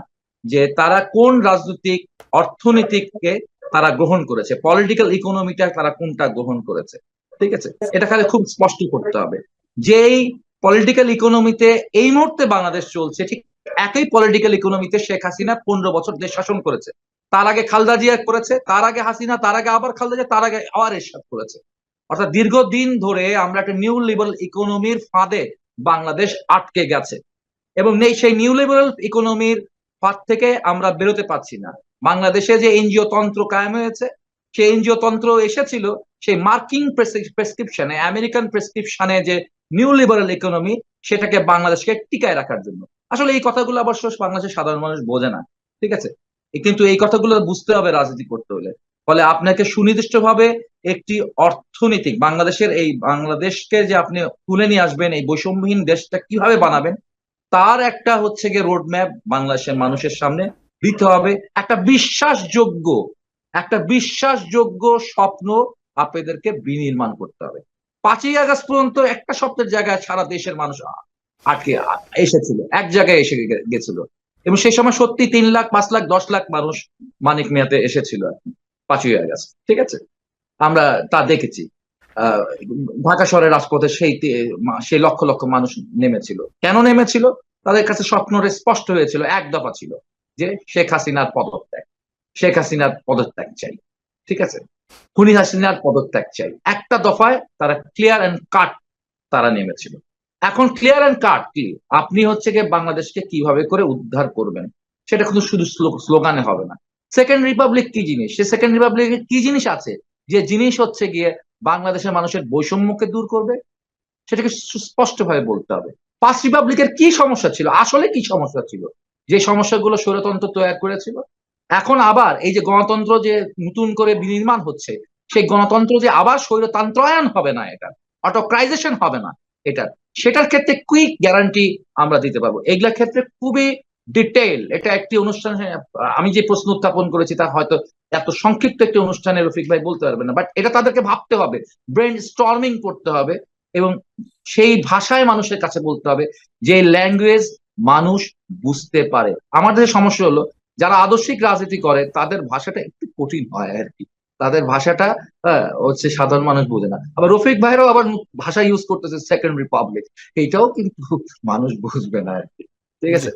যে তারা কোন রাজনৈতিক অর্থনীতিকে তারা গ্রহণ করেছে, পলিটিক্যাল ইকোনমিটা তারা কোনটা গ্রহণ করেছে। ঠিক আছে, এটা খালি খুব স্পষ্ট করতে হবে। যেই পলিটিক্যাল ইকোনমিতে এই মুহূর্তে বাংলাদেশ চলছে, ঠিক একই পলিটিক্যাল ইকোনমিতে শেখ হাসিনা 15 বছর দেশ শাসন করেছে। তার আগে খালেদা জিয়া করেছে, তার আগে হাসিনা, তার আগে আবার খালেদা জিয়া, তার আগে আবার এরশাদ করেছে। অর্থাৎ দীর্ঘদিন ধরে আমরা একটা নিউ লিবারাল ইকোনমির ফাঁদে বাংলাদেশ আটকে গেছে এবং সেই নিউ লিবারাল ইকোনমির ফাঁদ থেকে আমরা বেরোতে পারছি না। বাংলাদেশে যে এনজিও তন্ত্র কায়েম হয়েছে, সেই এনজিও তন্ত্র এসেছিল সেই মার্কিং প্রেসক্রিপশনে, আমেরিকান প্রেসক্রিপশনে যে নিউ লিবারাল ইকোনমি, সেটাকে বাংলাদেশকে টিকায় রাখার জন্য। আসলে এই কথাগুলো অবশ্য বাংলাদেশের সাধারণ মানুষ বোঝে না। ঠিক আছে, কিন্তু এই কথাগুলো বুঝতে হবে রাজনীতি করতে হলে। ফলে আপনাকে সুনির্দিষ্টভাবে একটি অর্থনৈতিক বাংলাদেশের এই বাংলাদেশকে যে আপনি তুলে নিয়ে আসবেন, এই বৈষম্যহীন দেশটা কিভাবে বানাবেন, তার একটা হচ্ছে গিয়ে রোড ম্যাপ বাংলাদেশের মানুষের সামনে দিতে হবে। একটা বিশ্বাসযোগ্য স্বপ্ন আপনাদেরকে বিনির্মাণ করতে হবে। 5ই আগস্ট পর্যন্ত একটা স্বপ্নের জায়গায় সারা দেশের মানুষ আটকে এসেছিল, এক জায়গায় এসে গেছিল এবং সেই সময় সত্যি 3 লাখ 5 লাখ 10 লাখ মানুষ মানিক মিয়াতে এসেছিল 5ই আগস্ট। ঠিক আছে, আমরা তা দেখেছি। ঢাকা শহরের রাজপথে সেই লক্ষ লক্ষ মানুষ নেমেছিল। কেন নেমেছিল? তাদের কাছে স্বপ্নটা স্পষ্ট হয়েছিল, এক দফা ছিল যে শেখ হাসিনার পদত্যাগ চাই। ঠিক আছে, খুনি হাসিনার পদত্যাগ চাই, একটা দফায় তারা ক্লিয়ার এন্ড কাট তারা নেমেছিল। এখন ক্লিয়ার এন্ড কাট কি, আপনি হচ্ছে গিয়ে বাংলাদেশকে কিভাবে করে উদ্ধার করবেন, সেটা কিন্তু শুধু স্লোগানে হবে না। সেকেন্ড রিপাবলিক কি জিনিস, সে সেকেন্ড রিপাবলিকের কি জিনিস আছে যে জিনিস হচ্ছে গিয়ে বাংলাদেশের মানুষের বৈষম্যকে দূর করবে, সেটাকে সুস্পষ্টভাবে বলতে হবে। 5 রিপাবলিকের কি সমস্যা ছিল, আসলে কি সমস্যা ছিল, যে সমস্যাগুলো স্বৈরতন্ত্র তৈরি করেছিল। এখন আবার এই যে গণতন্ত্র যে নতুন করে বিনির্মাণ হচ্ছে, সেই গণতন্ত্র যে আবার স্বৈরতন্ত্রায়ন হবে না, এটা অটোক্রাইজেশন হবে না, সেটার ক্ষেত্রে কুইক গ্যারান্টি আমরা দিতে পারবো। এগুলোর ক্ষেত্রে খুবই ডিটেইল, এটা একটি অনুষ্ঠানে আমি যে প্রশ্ন উত্থাপন করেছি তা হয়তো এত সংক্ষিপ্ত একটি অনুষ্ঠানে রফিক ভাই বলতে পারবেন না, বাট এটা তাদেরকে ভাবতে হবে, ব্রেন স্টর্মিং করতে হবে এবং সেই ভাষায় মানুষের কাছে বলতে হবে, যে ল্যাঙ্গুয়েজ মানুষ বুঝতে পারে। আমাদের সমস্যা হলো যারা আদর্শিক রাজনীতি করে তাদের ভাষাটা একটু কঠিন হয় আর কি, তাদের ভাষাটা হচ্ছে সাধারণ মানুষ বোঝে না। আবার রফিক ভাইরাও আবার ভাষা ইউজ করতেছে সেকেন্ড রিপাবলিক, এইটাও কিন্তু মানুষ বুঝবে না আর কি। ঠিক আছে,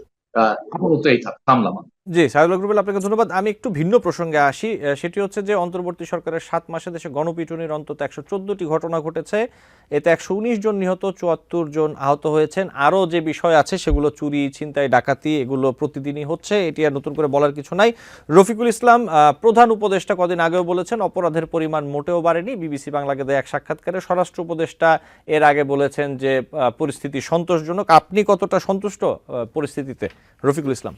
আপাতত এই থামলাম। জি, সাইদুল হক রুবেল, আপনাকে ধন্যবাদ। আমি একটু ভিন্ন প্রসঙ্গে আসি। সেটি হচ্ছে যে অন্তর্বর্তী সরকারের 7 মাসে দেশে গণপিটুনির অন্তত 114টি ঘটনা ঘটেছে। এতে 119 জন নিহত, 74 জন আহত হয়েছেন। আরও যে বিষয় আছে সেগুলো চুরি, ছিনতাই, ডাকাতি, এগুলো প্রতিদিনই হচ্ছে, এটি আর নতুন করে বলার কিছু নাই। রফিকুল ইসলাম প্রধান উপদেষ্টা কদিন আগেও বলেছেন অপরাধের পরিমাণ মোটেও বাড়েনি। বিবিসি বাংলাকে দেয়া এক সাক্ষাৎকারে স্বরাষ্ট্র উপদেষ্টা এর আগে বলেছেন যে পরিস্থিতি সন্তোষজনক। আপনি কতটা সন্তুষ্ট পরিস্থিতিতে, রফিকুল ইসলাম?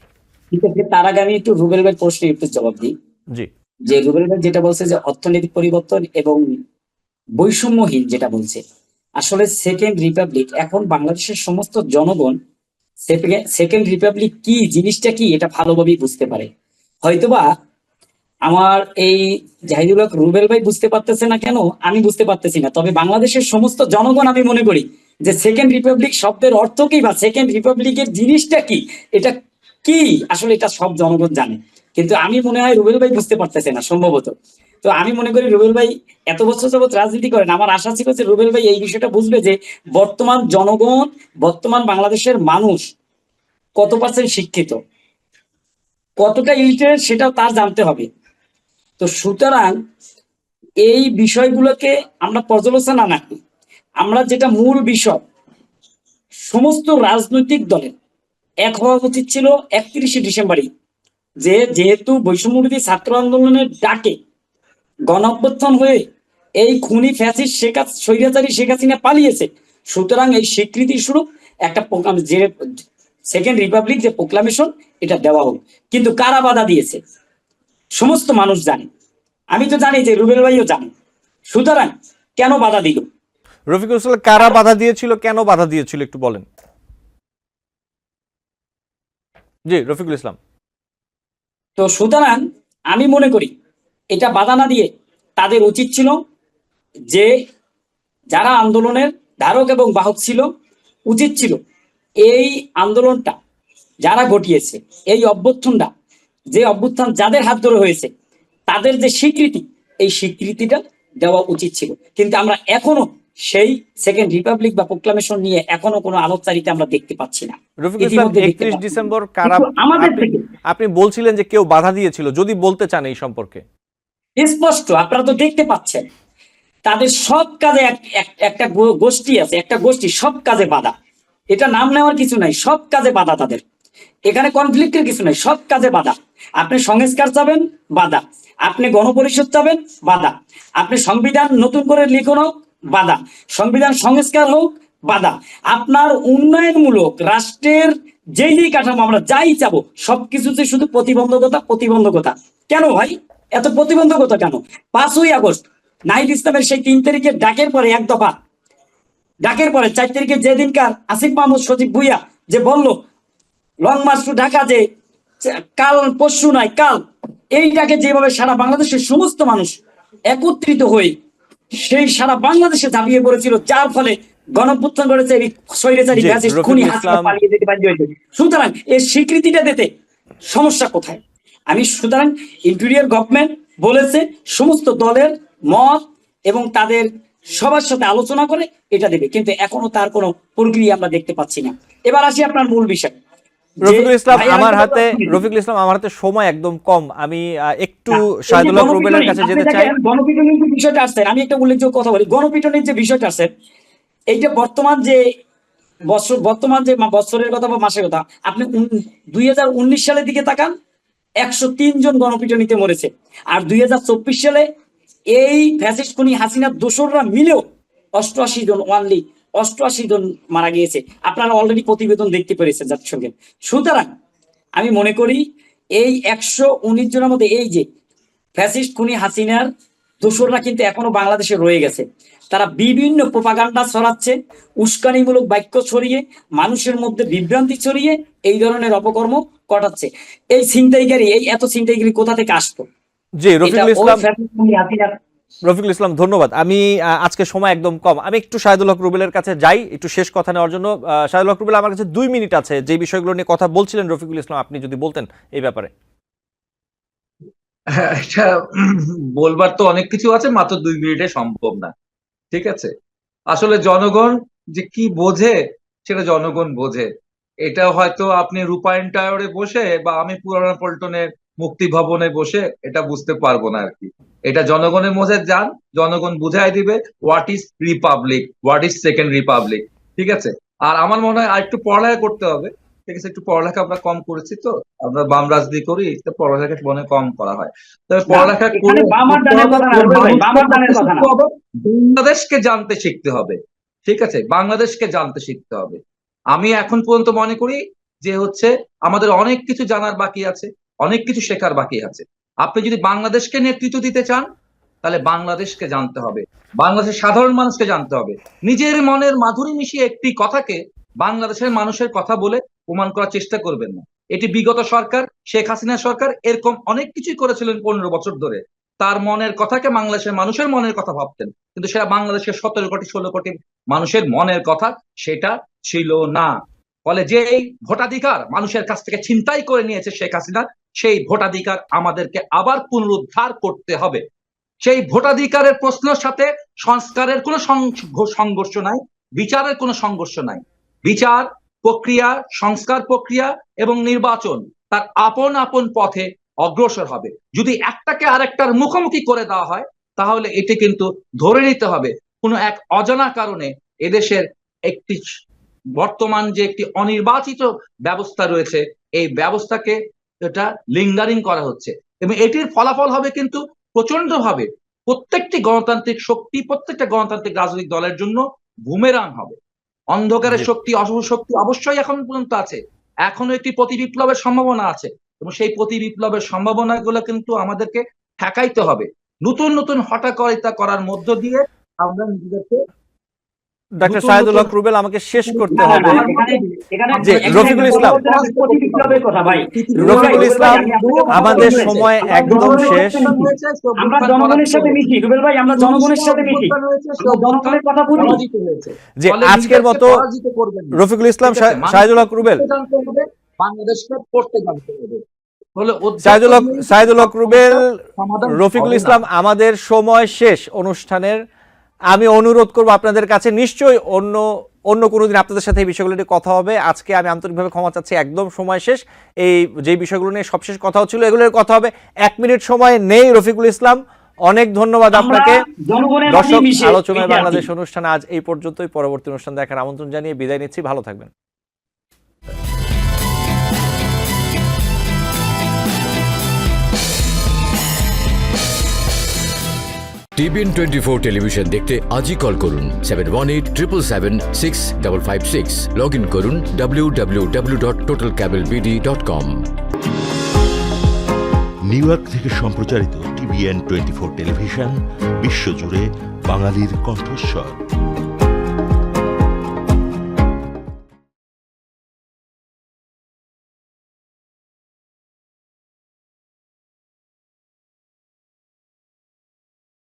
তার আগে আমি একটু রুবেল ভাইয়ের প্রশ্নে একটু জবাব দিই। জি, যে রুবেল ভাই যেটা বলছে যে অর্থনৈতিক পরিবর্তন এবং বৈষম্যহীন, যেটা বলছে আসলে সেকেন্ড রিপাবলিক, এখন বাংলাদেশের সমস্ত জনগণ সেকেন্ড রিপাবলিক কি জিনিসটা কি এটা ভালোভাবেই বুঝতে পারে। হয়তোবা আমার এই জাহিদুল হক রুবেল ভাই বুঝতে পারতেছে না, কেন আমি বুঝতে পারতেছি না, তবে বাংলাদেশের সমস্ত জনগণ আমি মনে করি যে সেকেন্ড রিপাবলিক শব্দের অর্থ কি বা সেকেন্ড রিপাবলিকের জিনিসটা কি, এটা কি আসলে এটা সব জনগণ জানে। কিন্তু আমি মনে হয় রুবেল ভাই বুঝতে পারতেছে না সম্ভবত। তো আমি মনে করি রুবেল ভাই এত বছর যাবৎ রাজনীতি করেন, আমার আশা ছিল যে রুবেল ভাই এই বিষয়টা বুঝবে যে বর্তমান জনগণ, বর্তমান বাংলাদেশের মানুষ কত পার্সেন্ট শিক্ষিত, কতটা ইলিটারেট, সেটাও তার জানতে হবে। তো সুতরাং এই বিষয়গুলোকে আমরা পর্যালোচনা না করি, আমরা যেটা মূল বিষয়, সমস্ত রাজনৈতিক দলের এক হওয়া উচিত ছিল 31শে ডিসেম্বরই, যে যেহেতু বৈষম্যবিরোধী ছাত্র আন্দোলনের ডাকে গণ অভ্যুত্থান হয়ে এই খুনি ফ্যাসিস্ট স্বৈরাচারী শেখ হাসিনা পালিয়েছে, সুতরাং এই স্বীকৃতি স্বরূপ একটা যে সেকেন্ড রিপাবলিক যে প্রোক্লামেশন, এটা দেওয়া হোক। কিন্তু কারা বাধা দিয়েছে সমস্ত মানুষ জানে, আমি তো জানি যে রুবেল ভাইও জানে সুতরাং কেন বাধা দিল? রফিকুল ইসলাম, কারা বাধা দিয়েছিল, কেন বাধা দিয়েছিল একটু বলেন। জি রফিকুল ইসলাম। তো সুতরাং আমি মনে করি এটা বাধা না দিয়ে তাদের উচিত ছিল যে যারা আন্দোলনের ধারক এবং বাহক ছিল, উচিত ছিল এই আন্দোলনটা যারা ঘটিয়েছে, এই অভ্যুত্থানটা, যে অভ্যুত্থান যাদের হাত ধরে হয়েছে, তাদের যে স্বীকৃতি, এই স্বীকৃতিটা দেওয়া উচিত ছিল। কিন্তু আমরা এখনো সেই সেকেন্ড রিপাবলিক বা প্রোক্লামেশন নিয়ে এখনো কোনো আলোচনাতে আমরা দেখতে পাচ্ছি না। রফিকুল ইসলাম, 31 ডিসেম্বর কারা, আমাদের থেকে আপনি বলছিলেন যে কেউ বাধা দিয়েছিল, যদি বলতে চান এই সম্পর্কে। স্পষ্ট, আপনারা তো দেখতে পাচ্ছেন তাদের সব কাজে একটা গোষ্ঠী আছে, একটা গোষ্ঠী সব কাজে বাধা। এটা নাম নেওয়ার কিছু নাই, সব কাজে বাধা তাদের। এখানে কনফ্লিক্টের কিছু নাই, সব কাজে বাধা। আপনি সংস্কার চাবেন, বাধা। আপনি গণপরিষদ চাবেন, বাধা। আপনি সংবিধান নতুন করে লিখুন হোক, বাধা। সংবিধান সংস্কার হোক, বাধা। আপনার উন্নয়নমূলক রাষ্ট্রের যেই কাঠামো আমরা যাই চাবো, সবকিছুতে শুধু প্রতিবন্ধকতা, প্রতিবন্ধকতা। কেন ভাই এত প্রতিবন্ধকতা কেন? 5ই আগস্ট নাহিদ ইসলামের সেই 3 তারিখের ডাকের পরে এক দফা, ডাকের পরে 4 তারিখে যেদিনকার আসিফ মাহমুদ সজীব ভুইয়া যে বলল লং মার্চ টু ঢাকা, যে কাল পরশু নয় কাল, এইটাকে যেভাবে সারা বাংলাদেশের সমস্ত মানুষ একত্রিত হয়ে সেই সারা বাংলাদেশে ঝাঁপিয়ে পড়েছিল, যার ফলে গণঅভ্যুত্থান করেছে এই স্বৈরাচারী ফ্যাসিস্ট খুনি হাসিনা পালিয়ে যেতে বাধ্য হয়েছে। সুতরাং এই স্বীকৃতিটা দিতে সমস্যা কোথায়? আমি সুতরাং ইন্টেরিয়র গভর্নমেন্ট বলেছে সমস্ত দলের মত এবং তাদের সবার সাথে আলোচনা করে এটা দেবে, কিন্তু এখনো তার কোনো প্রক্রিয়া আমরা দেখতে পাচ্ছি না। এবার আসি আপনার মূল বিষয়। রফিকুল ইসলাম, রফিকুল ইসলাম আমার হাতে সময় একদম কম, আমি একটু শাহিদুল্লাহ রুবেলের কাছে যেতে চাই। গণপিটনের যে বিষয়টা আসছে, আমি একটা উল্লেখযোগ্য কথা বলি। গণপিটনের যে বিষয়টা আসছে, এইটা বর্তমান যে বছরের কথা বা মাসের কথা, আপনি 2019 সালের দিকে তাকান, 103 জন গণপিটুনিতে মরেছে। আর 2024 সালে এই ফ্যাসিস্ট খুনি হাসিনার দোসররা মিলেও 88 জন, ওয়ানলি 88 জন মারা গিয়েছে। আপনারা অলরেডি প্রতিবেদন দেখতে পেরেছেন জাতিসংঘের। সুতরাং আমি মনে করি এই 119 জনের মধ্যে এই যে ফ্যাসিস্ট খুনি হাসিনার দোসররা কিন্তু এখনো বাংলাদেশে রয়ে গেছে। তারা বিভিন্ন প্রোপাগান্ডা ছড়াচ্ছে, উস্কানিমূলক বাক্য ছড়িয়ে, মানুষের মধ্যে বিভ্রান্তি ছড়িয়ে এই ধরনের অপকর্ম ঘটাচ্ছে। এই ছিনতাইকারী, এই এত ছিনতাইকারী কোথা থেকে আসতো? জি রফিকুল ইসলাম, ধন্যবাদ। আমি আজকে সময় একদম কম, আমি একটু শাহিদুল্লাহ রুবেলের কাছে যাই একটু শেষ কথা নেওয়ার জন্য। শাহিদুল্লাহ রুবেল, আমার কাছে 2 মিনিট আছে, যে বিষয়গুলো নিয়ে কথা বলছিলেন রফিকুল ইসলাম, আপনি যদি বলতেন এই ব্যাপারে। এটা বলবার তো অনেক কিছু আছে, মাত্র 2 মিনিটে সম্ভব না। ঠিক আছে, আসলে জনগণ যে কি বোঝে সেটা জনগণ বোঝে। এটা হয়তো আপনি রূপায়ণ টাওয়ারে বসে বা আমি পুরানা পল্টনের মুক্তি ভবনে বসে এটা বুঝতে পারবো না আর কি। এটা জনগণের মধ্যে যান, জনগণ বুঝাই দিবে what is Republic, what is second Republic. ঠিক আছে, আর আমার মনে হয় আর একটু পড়ালেখা করতে হবে। ঠিক আছে, একটু পড়ালেখা আমরা কম করেছি, তো আমরা বাম রাজনীতি করি, পড়ালেখা মনে কম করা হয়। তবে পড়ালেখা করে বাংলাদেশকে জানতে শিখতে হবে। ঠিক আছে, বাংলাদেশকে জানতে শিখতে হবে। আমি এখন পর্যন্ত মনে করি যে হচ্ছে আমাদের অনেক কিছু জানার বাকি আছে, অনেক কিছু শেখার বাকি আছে। আপনি যদি বাংলাদেশকে নেতৃত্ব দিতে চান, তাহলে বাংলাদেশকে জানতে হবে, বাংলাদেশের সাধারণ মানুষকে জানতে হবে। নিজের মনের মাধুরী মিশিয়ে একটি কথাকে বাংলাদেশের মানুষের কথা বলে প্রমাণ করার চেষ্টা করবেন না। এটি বিগত সরকার, শেখ হাসিনা সরকার এরকম অনেক কিছুই করেছিলেন 15 বছর ধরে। তার মনের কথাকে বাংলাদেশের মানুষের মনের কথা ভাবতেন, কিন্তু সেটা বাংলাদেশের 17 কোটি 16 কোটি মানুষের মনের কথা সেটা ছিল না। ফলে যে এই ভোটাধিকার মানুষের কাছ থেকে ছিনতাই করে নিয়েছে শেখ হাসিনা, সেই ভোটাধিকার আমাদেরকে আবার পুনরুদ্ধার করতে হবে। সেই ভোটাধিকারের প্রশ্নের সাথে সংস্কারের কোনো সংঘর্ষ নাই, বিচারের কোনো সংঘর্ষ নাই। বিচার প্রক্রিয়া, সংস্কার প্রক্রিয়া এবং নির্বাচন তার আপন আপন পথে অগ্রসর হবে। যদি একটাকে আরেকটার মুখোমুখি করে দেওয়া হয়, তাহলে এটি কিন্তু ধরে নিতে হবে কোনো এক অজানা কারণে এদেশের একটি বর্তমান যে একটি অনির্বাচিত ব্যবস্থা রয়েছে, এই ব্যবস্থাকে এটা লিঙ্গারিং করা হচ্ছে, এবং এটির ফলাফল হবে কিন্তু প্রচন্ড ভাবে প্রত্যেকটি গণতান্ত্রিক শক্তি, প্রত্যেকটা গণতান্ত্রিক রাজনৈতিক দলের জন্য বুমেরাং হবে। অন্ধকারের শক্তি, অশুভ শক্তি অবশ্যই এখন পর্যন্ত আছে, এখনো একটি প্রতি বিপ্লবের সম্ভাবনা আছে, এবং সেই প্রতি বিপ্লবের সম্ভাবনা গুলো কিন্তু আমাদেরকে ঠেকাইতে হবে। নতুন নতুন হঠাকরিতা করার মধ্য দিয়ে আমরা নিজেদেরকে ডাক্তার নতুন সাইদুল নতুন হক রুবেল, আমাকে শেষ করতে না, না, হবে। না, এখানে যে রফিকুল ইসলাম, প্রতি বিপ্লবের কথা ভাই। রফিকুল ইসলাম, আমাদের হয়েছে। সময় একদম শেষ। আমরা জনগণের সাথে মিশি রুবেল ভাই, আমরা জনগণের সাথে মিশি, আমরা জনগণের কথা বুঝি। যে আজকের মতো রফিকুল ইসলাম, সাইদুল হক রুবেল, বাংলাদেশকে পড়তে জানতে হবে। সাইদুল হক রুবেল, রফিকুল ইসলাম, আমাদের সময় শেষ অনুষ্ঠানের। আমি অনুরোধ করব আপনাদের কাছে, নিশ্চয়ই অন্য কোনো দিন আপনাদের সাথে এই বিষয়গুলো নিয়ে কথা হবে। আজকে আমি আন্তরিকভাবে ক্ষমা চাচ্ছি, একদম সময় শেষ। এই যে বিষয়গুলো নিয়ে সবশেষ কথা হচ্ছিল, এগুলোর কথা হবে। 1 মিনিট সময় নেই রফিকুল ইসলাম, অনেক ধন্যবাদ আপনাকে। দর্শক, আলোচনায় বাংলাদেশ অনুষ্ঠান আজ এই পর্যন্তই। পরবর্তী অনুষ্ঠান দেখার আমন্ত্রণ জানিয়ে বিদায় নিচ্ছি। ভালো থাকবেন। টিভিএন 24 টেলিভিশন দেখতে আজই কল করুন 7187776556। লগ ইন করুন www.totalcablebd.com। নিউ ইয়র্ক থেকে সম্প্রচারিত টিভিএন 24 টেলিভিশন বিশ্বজুড়ে বাঙালির কণ্ঠস্বর।